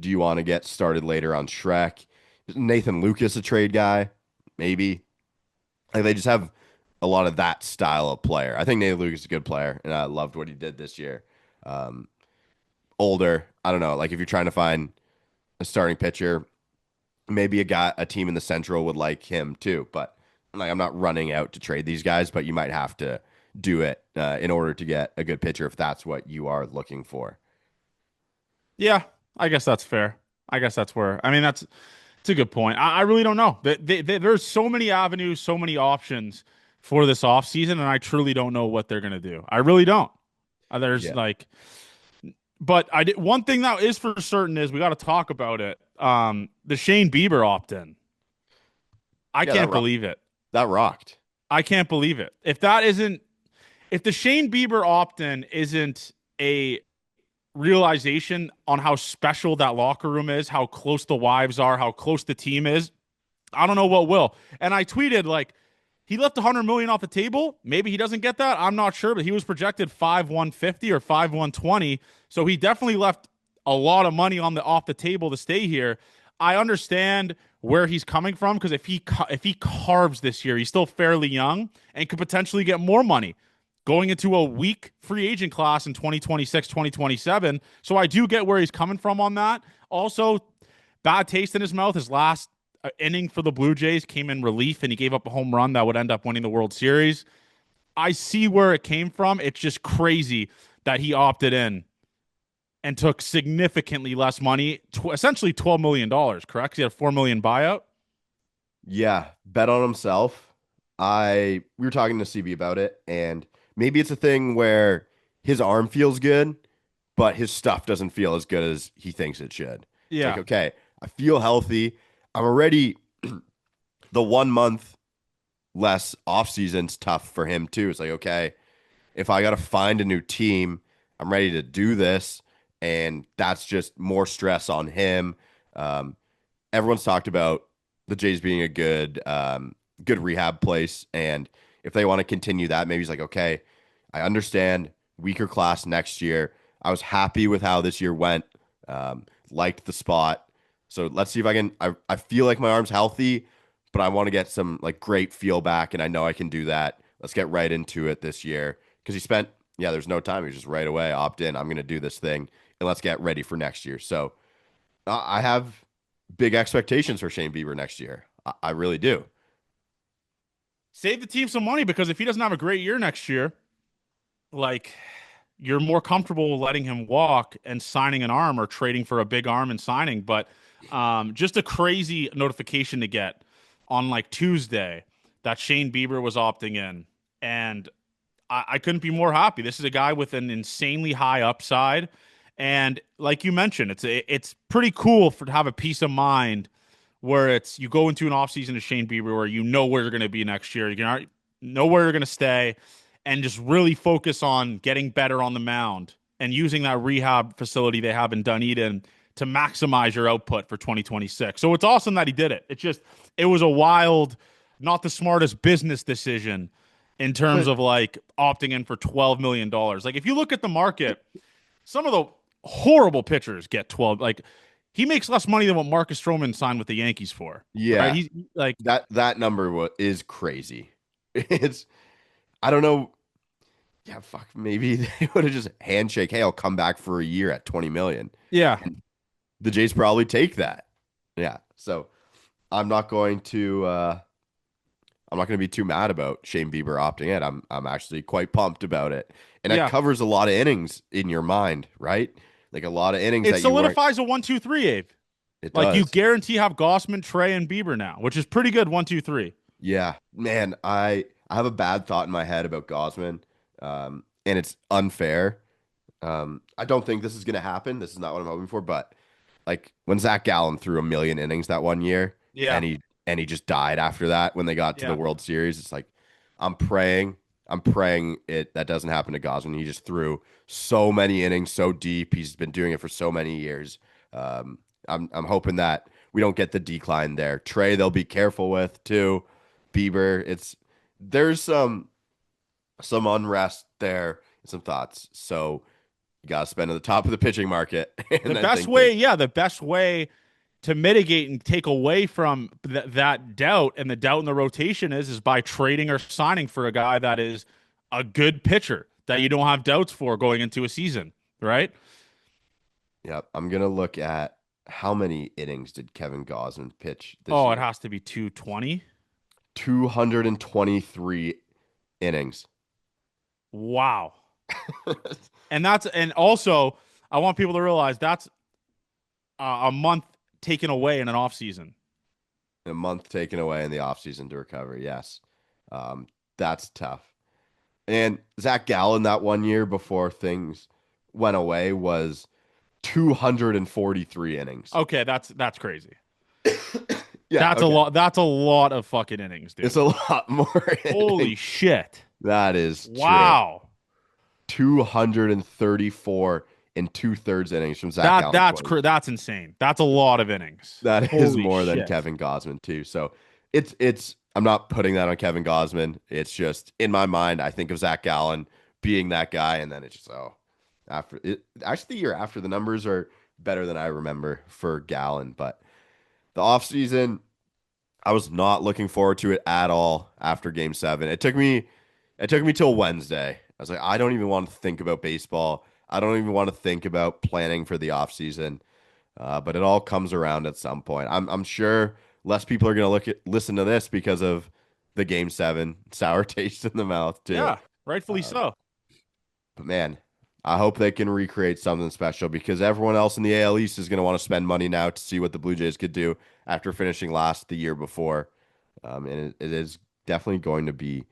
do you want to get started later on Shrek? Is Nathan Lucas a trade guy? Maybe. Like they just have a lot of that style of player. I think Nathan Lucas is a good player, and I loved what he did this year. Um, Older, I don't know. Like if you're trying to find a starting pitcher, maybe a team in the Central would like him too. But like I'm not running out to trade these guys, but you might have to do it in order to get a good pitcher if that's what you are looking for. Yeah. I guess that's fair. I guess that's where, I mean, that's, it's a good point. I really don't know. There's so many avenues, so many options for this offseason, and I truly don't know what they're going to do. I really don't. There's Yeah. like, but I did one thing that is for certain is we got to talk about it. The Shane Bieber opt-in. I Yeah, that can't believe it. that rocked. I can't believe it. If the Shane Bieber opt-in isn't a realization on how special that locker room is, how close the wives are, how close the team is, I don't know what will. And I tweeted like he left 100 million off the table. Maybe he doesn't get that. I'm not sure, but he was projected 5,150 or 5,120. So he definitely left a lot of money on the off the table to stay here. I understand where he's coming from because if he carves this year, he's still fairly young and could potentially get more money going into a weak free agent class in 2026, 2027. So I do get where he's coming from on that. Also, bad taste in his mouth. His last inning for the Blue Jays came in relief, and he gave up a home run that would end up winning the World Series. I see where it came from. It's just crazy that he opted in and took significantly less money, essentially $12 million, correct? He had a $4 million buyout. Yeah, bet on himself. We were talking to CB about it, and maybe it's a thing where his arm feels good, but his stuff doesn't feel as good as he thinks it should. It's like, Yeah. okay, I feel healthy. I'm already the 1 month less off season's tough for him too. It's like, okay, if I got to find a new team, I'm ready to do this, and that's just more stress on him. Um, Everyone's talked about the Jays being a good rehab place, and if they want to continue that, maybe he's like, okay, I understand weaker class next year. I was happy with how this year went. Liked the spot. So let's see if I can. I feel like my arm's healthy, but I want to get some like great feel back, and I know I can do that. Let's get right into it this year because he spent. Yeah, there's no time. He's just right away opt in. I'm going to do this thing, and let's get ready for next year. So I have big expectations for Shane Bieber next year. I really do. Save the team some money because if he doesn't have a great year next year, like you're more comfortable letting him walk and signing an arm or trading for a big arm and signing. But just a crazy notification to get on like Tuesday that Shane Bieber was opting in. And I couldn't be more happy. This is a guy with an insanely high upside. And like you mentioned, it's pretty cool to have a peace of mind where it's you go into an offseason to Shane Bieber where you know where you're going to be next year. You can know where you're going to stay and just really focus on getting better on the mound and using that rehab facility they have in Dunedin to maximize your output for 2026. So it's awesome that he did it. It was a wild, not the smartest business decision in terms But of like opting in for $12 million. Like if you look at the market, some of the horrible pitchers get 12. Like he makes less money than what Marcus Stroman signed with the Yankees for. Right? yeah, He's like, that number is crazy. It's I don't know. Yeah, fuck. Maybe they would have just handshake. Hey, I'll come back for a year at 20 million. yeah, And the Jays probably take that. Yeah. So I'm not going to. I'm not going to be too mad about Shane Bieber opting in. I'm actually quite pumped about it, and that yeah. covers a lot of innings in your mind, right? Like a lot of innings It that you weren't. solidifies a 1-2-3, Abe. It Like you does. guarantee have Gossman, Trey, and Bieber now, which is pretty good. 1-2-3. Yeah, man. I have a bad thought in my head about Gosman, and it's unfair. I don't think this is going to happen. This is not what I'm hoping for. But like when Zach Gallen threw a million innings that one year, Yeah, and he just died after that when they got to the yeah, World Series, it's like I'm praying, I'm praying that doesn't happen to Gosman. He just threw so many innings, so deep. He's been doing it for so many years. I'm hoping that we don't get the decline there. Trey, they'll be careful with too. Bieber, there's some unrest there, some thoughts. So you got to spend at the top of the pitching market, The and I best think they, way, yeah, the best way to mitigate and take away from that doubt and the doubt in the rotation is by trading or signing for a guy that is a good pitcher that you don't have doubts for going into a season, right? yep. I'm gonna look at how many innings did Kevin Gausman pitch this Oh, it year? has to be 220. 223 innings. Wow. And also I want people to realize that's a month taken away in an off season. A month taken away in the offseason to recover. Yes. Um, that's tough. And Zach Gallen that 1 year before things went away was 243 innings. Okay, that's crazy. Yeah, That's a okay. lot. That's a lot of fucking innings, It's dude. a lot more Holy innings. shit! That is true. Wow. 234 and 2/3 innings from Zach That Gallen. that's that's insane. That's a lot of innings. That is Holy more than shit. Kevin Gausman too. So it's I'm not putting that on Kevin Gausman. It's just in my mind, I think of Zach Gallen being that guy, and then it's just after it actually the year after the numbers are better than I remember for Gallen, but the offseason, I was not looking forward to it at all after game 7. It took me till Wednesday. I was like, I don't even want to think about baseball. I don't even want to think about planning for the offseason. But it all comes around at some point. I'm sure less people are going to listen to this because of the game 7 sour taste in the mouth too. Yeah, rightfully Uh, so. but man, I hope they can recreate something special because everyone else in the AL East is going to want to spend money now to see what the Blue Jays could do after finishing last the year before. And it is definitely going to be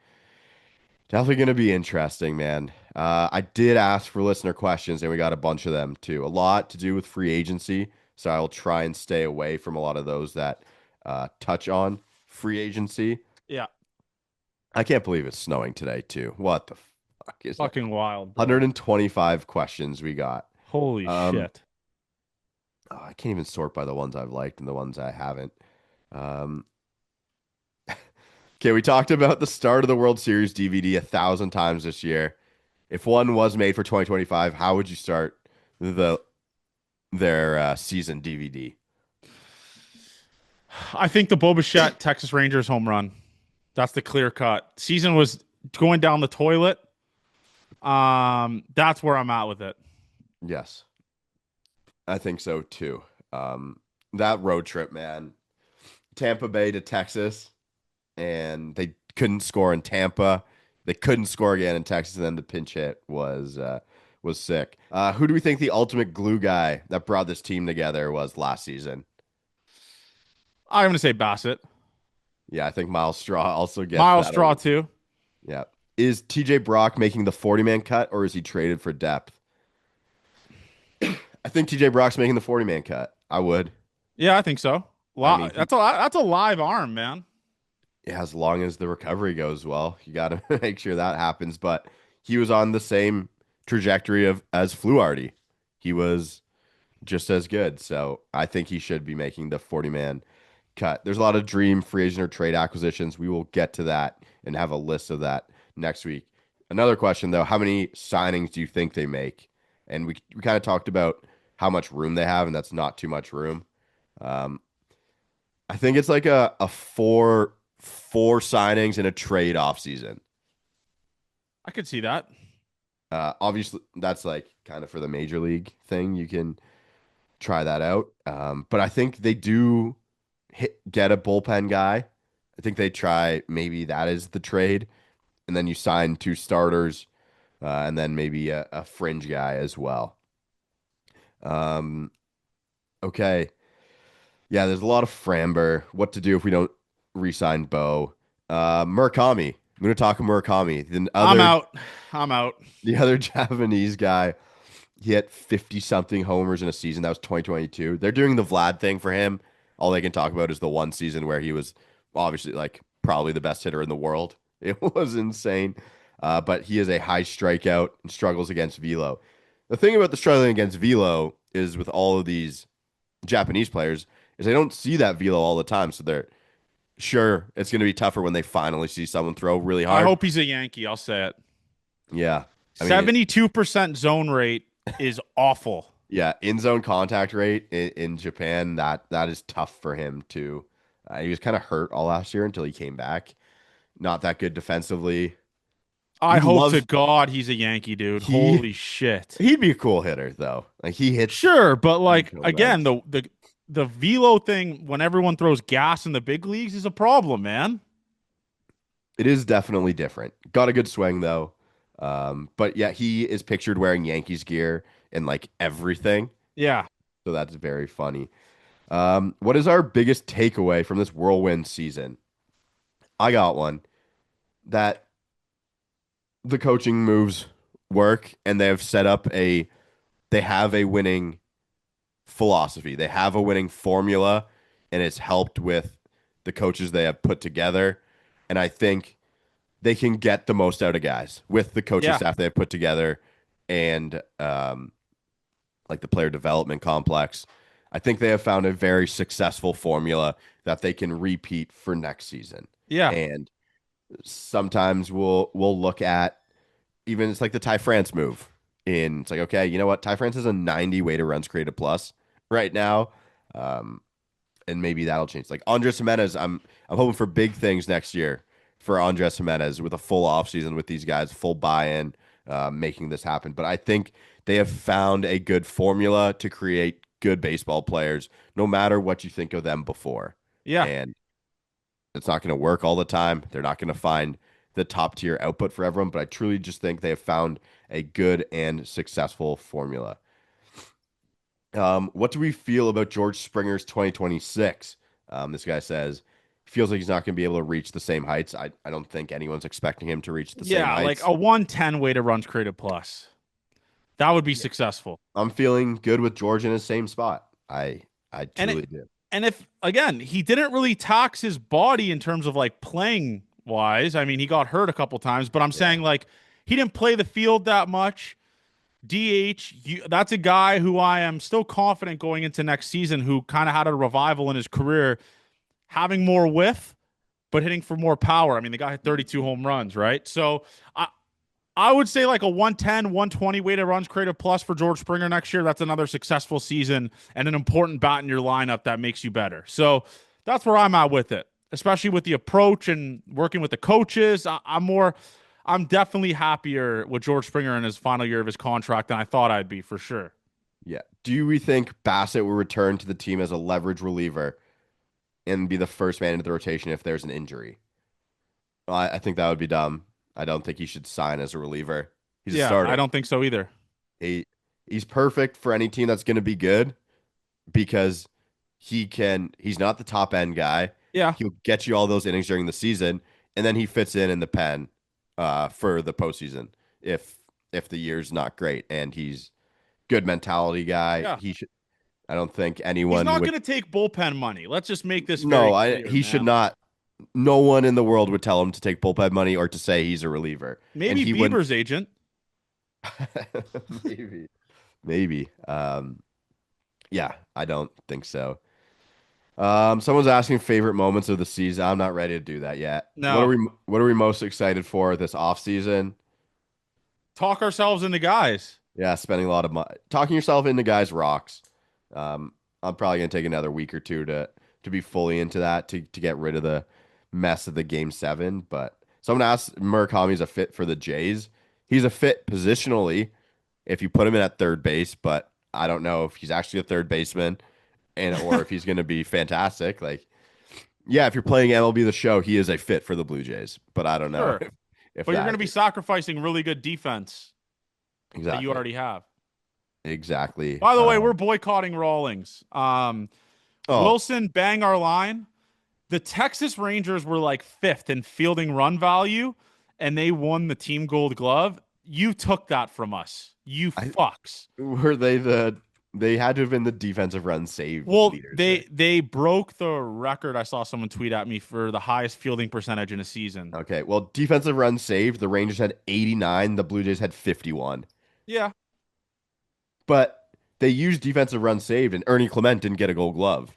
interesting, man. I did ask for listener questions and we got a bunch of them too. A lot to do with free agency. So I will try and stay away from a lot of those that touch on free agency. Yeah, I can't believe it's snowing today too. What the fuck is that? fucking wild, bro. 125 questions we got. Holy Um, shit. I can't even sort by the ones I've liked and the ones I haven't. Um, okay, we talked about the start of the World Series DVD 1,000 times this year. If one was made for 2025, how would you start their season DVD? I think the Bo Bichette Texas Rangers home run. That's the clear cut. Season was going down the toilet. That's where I'm at with it. Yes, I think so too. That road trip, man, Tampa Bay to Texas, and they couldn't score in Tampa. They couldn't score again in Texas, and then the pinch hit was sick. Who do we think the ultimate glue guy that brought this team together was last season? I'm gonna say Bassett. Yeah, I think Miles Straw also gets Miles that. Straw too. Yeah. Is TJ Brock making the 40-man cut or is he traded for depth? I think TJ Brock's making the 40-man cut. I would. Yeah, I think so. I mean, That's a live arm, man. yeah, as long as the recovery goes well, you got to make sure that happens. But he was on the same trajectory of as Fluharty. He was just as good. So I think he should be making the 40-man cut. There's a lot of dream free agent or trade acquisitions. We will get to that and have a list of that next week. Another question though, how many signings do you think they make? And we kind of talked about how much room they have, and that's not too much room. Um, I think it's like a four signings in a trade off season. I could see that. Obviously, that's like kind of for the major league thing. You can try that out. But I think they do get a bullpen guy. I think they try maybe that is the trade, and then you sign 2 starters, and then maybe a fringe guy as well. Um, okay. Yeah, there's a lot of Framber. What to do if we don't re-sign Bo? Murakami. I'm going to talk Murakami. I'm out. I'm out. The other Japanese guy, he hit 50 something homers in a season. That was 2022. They're doing the Vlad thing for him. All they can talk about is the one season where he was obviously like probably the best hitter in the world. It was insane. But he is a high strikeout and struggles against velo. The thing about the struggling against velo is with all of these Japanese players is they don't see that velo all the time. So they're sure it's going to be tougher when they finally see someone throw really I hard. hope he's a Yankee. I'll say it. Yeah. I mean, 72% zone rate is awful. yeah, in zone contact rate in Japan, that is tough for him too. He was kind of hurt all last year until he came back. Not that good defensively. I He hope to loves God he's a Yankee, dude. he Holy shit. he'd be a cool hitter though. Like he hits Sure, but huge like home again, runs. the velo thing when everyone throws gas in the big leagues is a problem, man. It is definitely different. Got a good swing though. But yeah, he is pictured wearing Yankees gear and like everything. Yeah. So that's very funny. What is our biggest takeaway from this whirlwind season? I got one that the coaching moves work and they have a winning philosophy. They have a winning formula and it's helped with the coaches they have put together. And I think they can get the most out of guys with the coaching Yeah. staff they have put together and like the player development complex. I think they have found a very successful formula that they can repeat for next season. Yeah. And sometimes we'll look at even it's like the Ty France move. In it's like, okay, you know what? Ty France has a 90 weighted runs created plus right now. Um, and maybe that'll change. Like Andres Jimenez, I'm hoping for big things next year for Andres Jimenez with a full offseason with these guys, full buy-in, making this happen. But I think they have found a good formula to create good baseball players, no matter what you think of them before. Yeah. And it's not going to work all the time. They're not going to find the top tier output for everyone, but I truly just think they have found a good and successful formula. What do we feel about George Springer's 2026? This guy says he feels like he's not going to be able to reach the same heights. I don't think anyone's expecting him to reach the same Yeah, like heights. a 110 weighted runs created plus. That would be Yeah. successful. I'm feeling good with George in his same spot. I And truly do. if again, he didn't really tax his body in terms of like playing wise. I mean, he got hurt a couple times, but I'm Yeah. saying like he didn't play the field that much. DH, that's a guy who I am still confident going into next season who kind of had a revival in his career, having more width, but hitting for more power. I mean, the guy hit 32 home runs, right? So I would say like a 110, 120 weighted runs created plus for George Springer next year. That's another successful season and an important bat in your lineup that makes you better. So that's where I'm at with it, especially with the approach and working with the coaches. I'm definitely happier with George Springer in his final year of his contract than I thought I'd be for sure. Yeah. Do we think Bassett will return to the team as a leverage reliever and be the first man into the rotation if there's an injury? Well, I think that would be dumb. I don't think he should sign as a reliever. He's a Yeah, I starter. don't think so either. He he's perfect for any team that's going to be good because he's not the top end guy. Yeah. He'll get you all those innings during the season, and then he fits in the pen for the postseason if the year's not great. And he's good mentality guy. Yeah. He should. I don't think He's anyone not would. going to take bullpen money. Let's just make this very No, I clear, he should man. not. No one in the world would tell him to take bullpen money or to say he's a reliever, and Maybe he wouldn't. Bieber's agent. Maybe, maybe. Yeah, I don't think so. Someone's asking favorite moments of the season. I'm not ready to do that yet. No. What are we most excited for this off season? Talk ourselves into guys. Yeah, spending a lot of money. Talking yourself into guys rocks. I'm probably gonna take another week or two to be fully into that to get rid of the mess of the game seven. But someone asked Murakami's a fit for the Jays. He's a fit positionally if you put him in at third base, but I don't know if he's actually a third baseman and or if he's gonna be fantastic. Like, yeah, if you're playing MLB the show, he is a fit for the Blue Jays. But I don't know Sure. if But you're going that to be sacrificing really good defense that you exactly. already have. Exactly. By the way, we're boycotting Rawlings. Oh, Wilson, bang our line. The Texas Rangers were like fifth in fielding run value, and they won the team gold glove. You took that from us. You I fucks. were they had to have been the defensive run save Well, leaders there. they broke the record. I saw someone tweet at me for the highest fielding percentage in a season. Okay, well, defensive run saved, the Rangers had 89, the Blue Jays had 51. Yeah. But they used defensive run saved, and Ernie Clement didn't get a gold glove.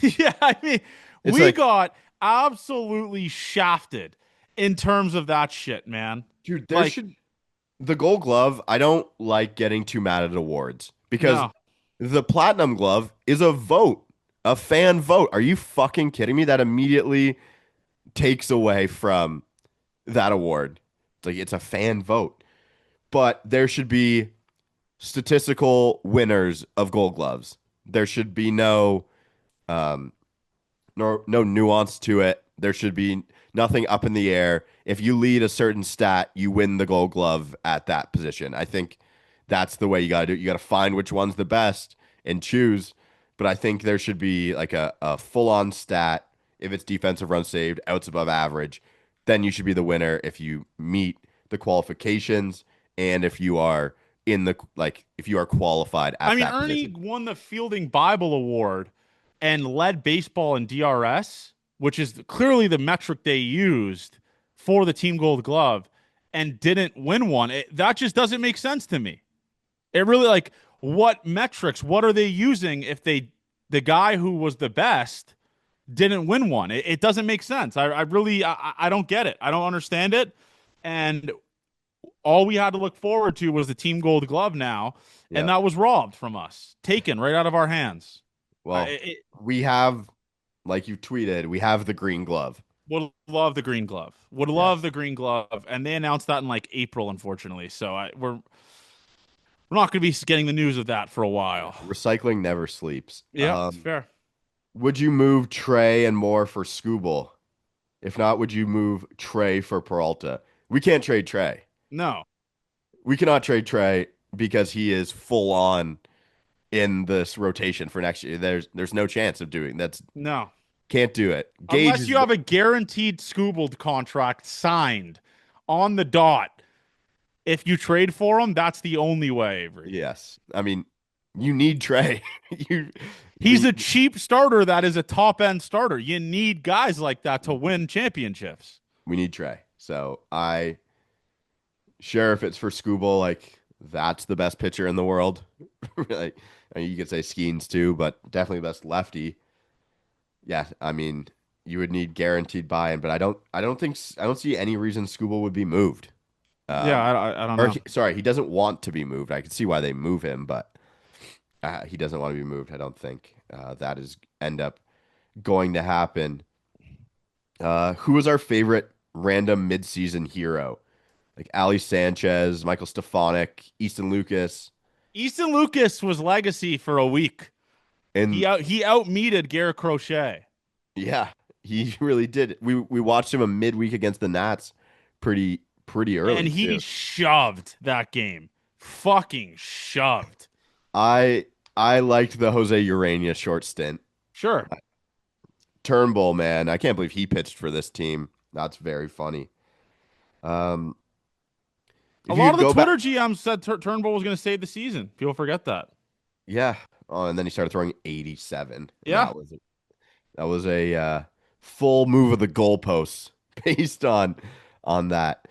Yeah, I mean, It's we like, got absolutely shafted in terms of that shit, man. dude, there Like, should the Gold Glove. I don't like getting too mad at awards because no. the Platinum Glove is a vote, a fan vote. Are you fucking kidding me? That immediately takes away from that award. It's like it's a fan vote, but there should be statistical winners of Gold Gloves. There should be um, no nuance to it. There should be nothing up in the air. If you lead a certain stat, you win the Gold Glove at that position. I think that's the way you gotta do it. You gotta find which one's the best and choose. But I think there should be like a full on stat. If it's defensive run saved, outs above average, then you should be the winner if you meet the qualifications and if you are in the like if you are qualified I at mean, that Ernie position. won the Fielding Bible Award and led baseball in DRS, which is clearly the metric they used for the Team Gold Glove, and didn't win one. That just doesn't make sense to me. It really, like, what metrics, what are they using if the guy who was the best didn't win one? It doesn't make sense. I really, I don't get it. I don't understand it. And all we had to look forward to was the Team Gold Glove now, and Yeah. that was robbed from us, taken right out of our hands. Well, we have, like you tweeted, we have the green glove. Would love the Green Glove. Would love Yes. the Green Glove, and they announced that in like April, unfortunately. So we're not going to be getting the news of that for a while. Recycling never sleeps. Yeah, it's fair. Would you move Trey and Moore for Scooble? If not, would you move Trey for Peralta? We can't trade Trey. No, We cannot trade Trey because he is full on in this rotation for next year. There's no chance of doing that's no. can't do it. Gage Unless is you have a guaranteed Scoobled contract signed on the dot. If you trade for him, that's the only way, Avery. yes. I mean, you need Trey. you He's we a cheap starter that is a top end starter. You need guys like that to win championships. we need Trey. So I sure if it's for Scooble, like that's the best pitcher in the world. Like, I mean, you could say Skeens too, but definitely best lefty. Yeah, I mean, you would need guaranteed buy-in, but I don't see any reason Scooble would be moved. Yeah, Um, I don't know. Sorry, he doesn't want to be moved. I can see why they move him, but he doesn't want to be moved. I don't think that is end up going to happen. Who was our favorite random midseason hero? Like Ali Sanchez, Michael Stefanik, Easton Lucas, Easton Lucas was legacy for a week. and He outmeted Garrett Crochet, yeah, he really did. We watched him a midweek against the Nats, pretty and early he too. shoved that game. Fucking shoved. I I liked the Jose Urania short stint. Sure. Turnbull, man, I can't believe he pitched for this team. That's very funny. Um, A if you lot could of the go back, Twitter GMs said Turnbull was going to save the season. People forget that. yeah. Oh, and then he started throwing 87, and Yeah. that was a full move of the goalposts based on that.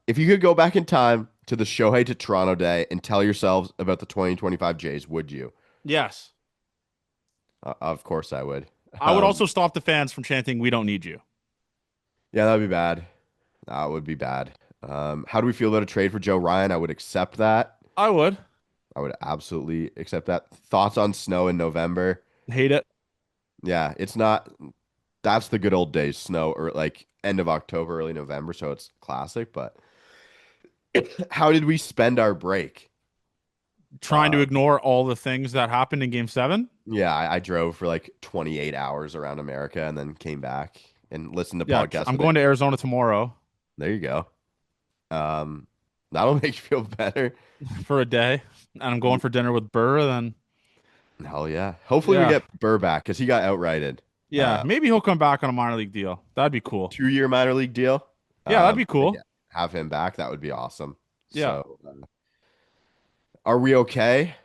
If you could go back in time to the Shohei to Toronto day and tell yourselves about the 2025 Jays, would you? Yes. Of course, I would. I would Um, also stop the fans from chanting, "We don't need you." yeah, that'd be bad. That would be bad. How do we feel about a trade for Joe Ryan? I would accept that. I would. I would absolutely accept that. Thoughts on snow in November? Hate it. Yeah, it's not. That's the good old days, snow or like end of October, early November, so it's classic. But how did we spend our break? Trying to Uh, ignore all the things that happened in game 7. yeah, I drove for like 28 hours around America and then came back and listened to Yeah. podcasts I'm with it. going to Arizona tomorrow There you go. Um, that'll make you feel better. for a day, and I'm going for dinner with Burr. Then, Hell yeah. Hopefully we yeah. get Burr back because he got outrighted. Yeah. Maybe he'll come back on a minor league deal. That'd be cool. 2 year minor league deal. Yeah. That'd be Like, yeah, cool. have him back. That would be awesome. Yeah. So, are we okay?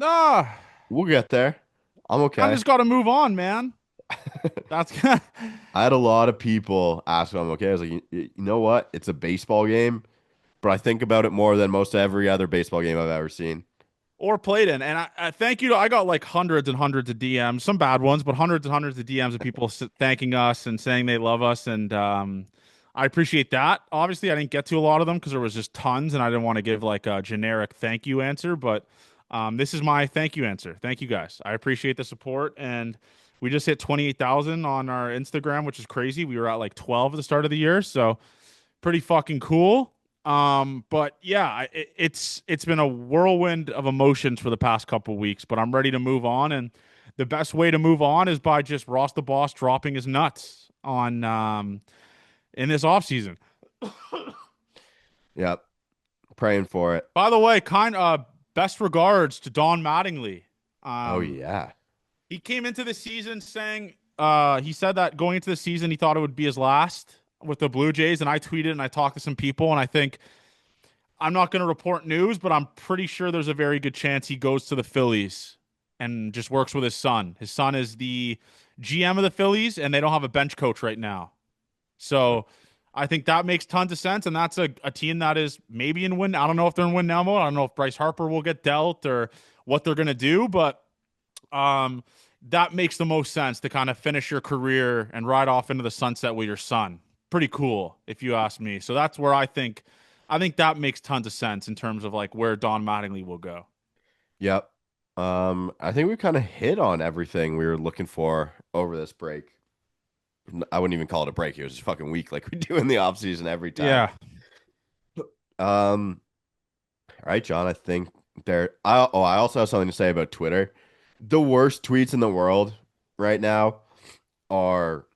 Ah, We'll get there. I'm I okay. just got to move on, man. That's I had a lot of people ask if I'm okay. I was like, you know what? It's a baseball game, but I think about it more than most every other baseball game I've ever seen. or played in. And I thank you. I got like hundreds and hundreds of DMs, some bad ones, but hundreds and hundreds of DMs of people thanking us and saying they love us. And I appreciate that. Obviously, I didn't get to a lot of them because there was just tons, and I didn't want to give like a generic thank you answer. But this is my thank you answer. Thank you guys. I appreciate the support. And we just hit 28,000 on our Instagram, which is crazy. We were at like 12 at the start of the year. So pretty fucking cool. But yeah, it's been a whirlwind of emotions for the past couple weeks, but I'm ready to move on, and the best way to move on is by just Ross the Boss dropping his nuts on in this offseason. Yep. Praying for it. By the way, best regards to Don Mattingly. Oh Um, yeah. he came into the season saying he said that going into the season he thought it would be his last with the Blue Jays, and I tweeted and I talked to some people, and I think I'm not going to report news, but I'm pretty sure there's a very good chance he goes to the Phillies and just works with his son. His son is the GM of the Phillies, and they don't have a bench coach right now. So I think that makes tons of sense. And that's a team that is maybe in win. I don't know if they're in win now mode. I don't know if Bryce Harper will get dealt or what they're going to do, but um, that makes the most sense to kind of finish your career and ride off into the sunset with your son. Pretty cool, if you ask me. So that's where I think that makes tons of sense in terms of like where Don Mattingly will go. Yep. I think we kind of hit on everything we were looking for over this break. I wouldn't even call it a break. It was just a fucking week like we do in the off season every time. Yeah. All right, John, I think I also have something to say about Twitter. The worst tweets in the world right now are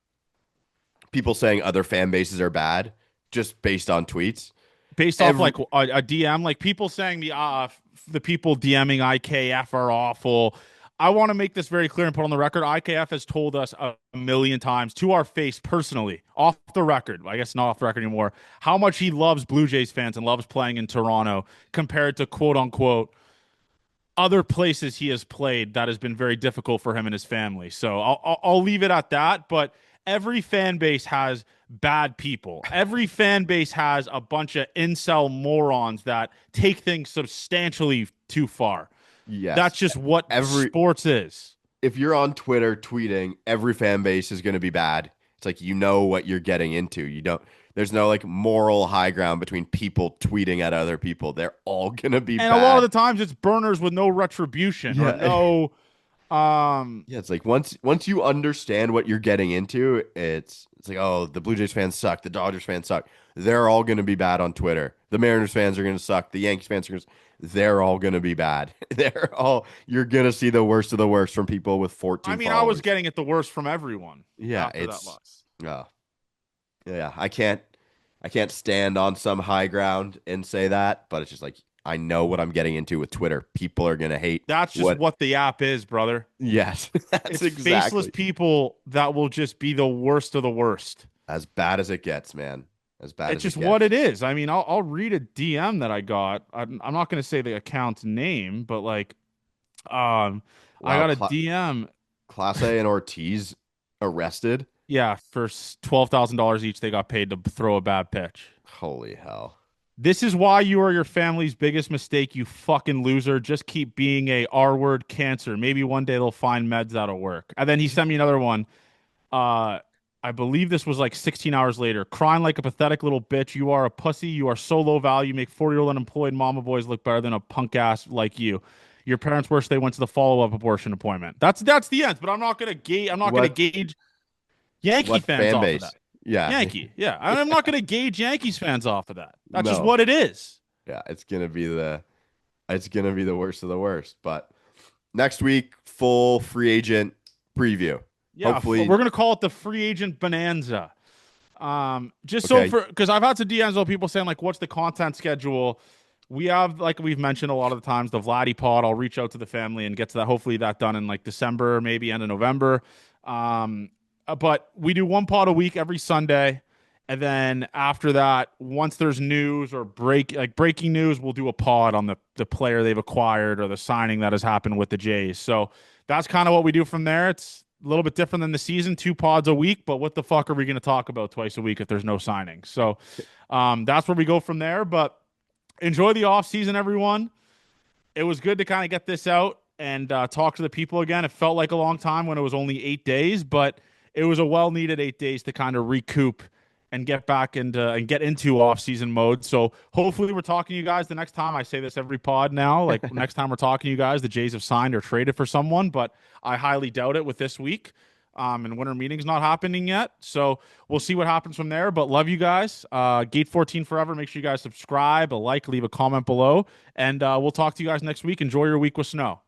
people saying other fan bases are bad just based on tweets. Based off Every like a DM, like people saying the people DMing IKF are awful. I want to make this very clear and put on the record. IKF has told us a million times to our face personally, off the record, I guess not off the record anymore, how much he loves Blue Jays fans and loves playing in Toronto compared to quote unquote other places he has played that has been very difficult for him and his family. So I'll leave it at that. But every fan base has bad people. Every fan base has a bunch of incel morons that take things substantially too far. yes, That's just what every sports is. if you're on Twitter tweeting, every fan base is going to be bad. It's like you know what you're getting into. You don't. There's no like moral high ground between people tweeting at other people. They're all going to be And a lot of bad. the times it's burners with no retribution or Yeah. no Yeah, it's like once you understand what you're getting into, it's like, oh, the Blue Jays fans suck, the Dodgers fans suck. They're all going to be bad on Twitter. The Mariners fans are going to suck. The Yankees fans are going to they're all going to be bad. You're going to see the worst of the worst from people with I 14 mean, I was followers. getting it the worst from everyone Yeah, after that it's loss. oh, yeah, I can't stand on some high ground and say that, but it's just like I know what I'm getting into with Twitter. People are going to hate That's just what what the app is, brother. yes, that's It's faceless exactly people that will just be the worst of the worst. as bad as it gets, man. As bad It's as it just what gets. it is. I mean, I'll read a DM that I got. I'm not going to say the account's name, but like, um, I Wow, got a DM. Clase and Ortiz arrested. Yeah, for $12,000 each, they got paid to throw a bad pitch. Holy hell. This is why you are your family's biggest mistake, you fucking loser. Just keep being a R word cancer. Maybe one day they'll find meds that'll work. And then he sent me another one. Uh, I believe this was like 16 hours later. Crying like a pathetic little bitch. You are a pussy. You are so low value. Make 40-year-old unemployed mama boys look better than a punk ass like you. Your parents wish they went to the follow up abortion appointment. That's the end. But I'm not gonna gauge. I'm not gonna What gauge Yankee what fans fan off of that. base? Yeah. Yankee, yeah. I'm not gonna gauge Yankees fans off of that. That's just No. what it is. Yeah, it's gonna be the worst of the worst. But next week, full free agent preview. Yeah, Hopefully, we're gonna call it the free agent bonanza. Just so okay. for because I've had some DMs of people saying like, "What's the content schedule?" We have like we've mentioned a lot of the times the Vladdy pod. I'll reach out to the family and get to that. Hopefully that done in like December, maybe end of November. But we do one pod a week every Sunday, and then after that, once there's news or breaking news, we'll do a pod on the player they've acquired or the signing that has happened with the Jays. So that's kind of what we do from there. It's a little bit different than the season, two pods a week, but what the fuck are we going to talk about twice a week if there's no signing? So that's where we go from there. But enjoy the off season, everyone. it was good to kind of get this out and talk to the people again. It felt like a long time when it was only 8 days, but it was a well needed 8 days to kind of recoup and get back and get into off season mode. So hopefully we're talking to you guys the next time. I say this every pod now. Like next time we're talking to you guys, the Jays have signed or traded for someone, but I highly doubt it with this week. And winter meeting's not happening yet. So we'll see what happens from there. But love you guys. Gate 14 forever. Make sure you guys subscribe, a like, leave a comment below. And we'll talk to you guys next week. Enjoy your week with snow.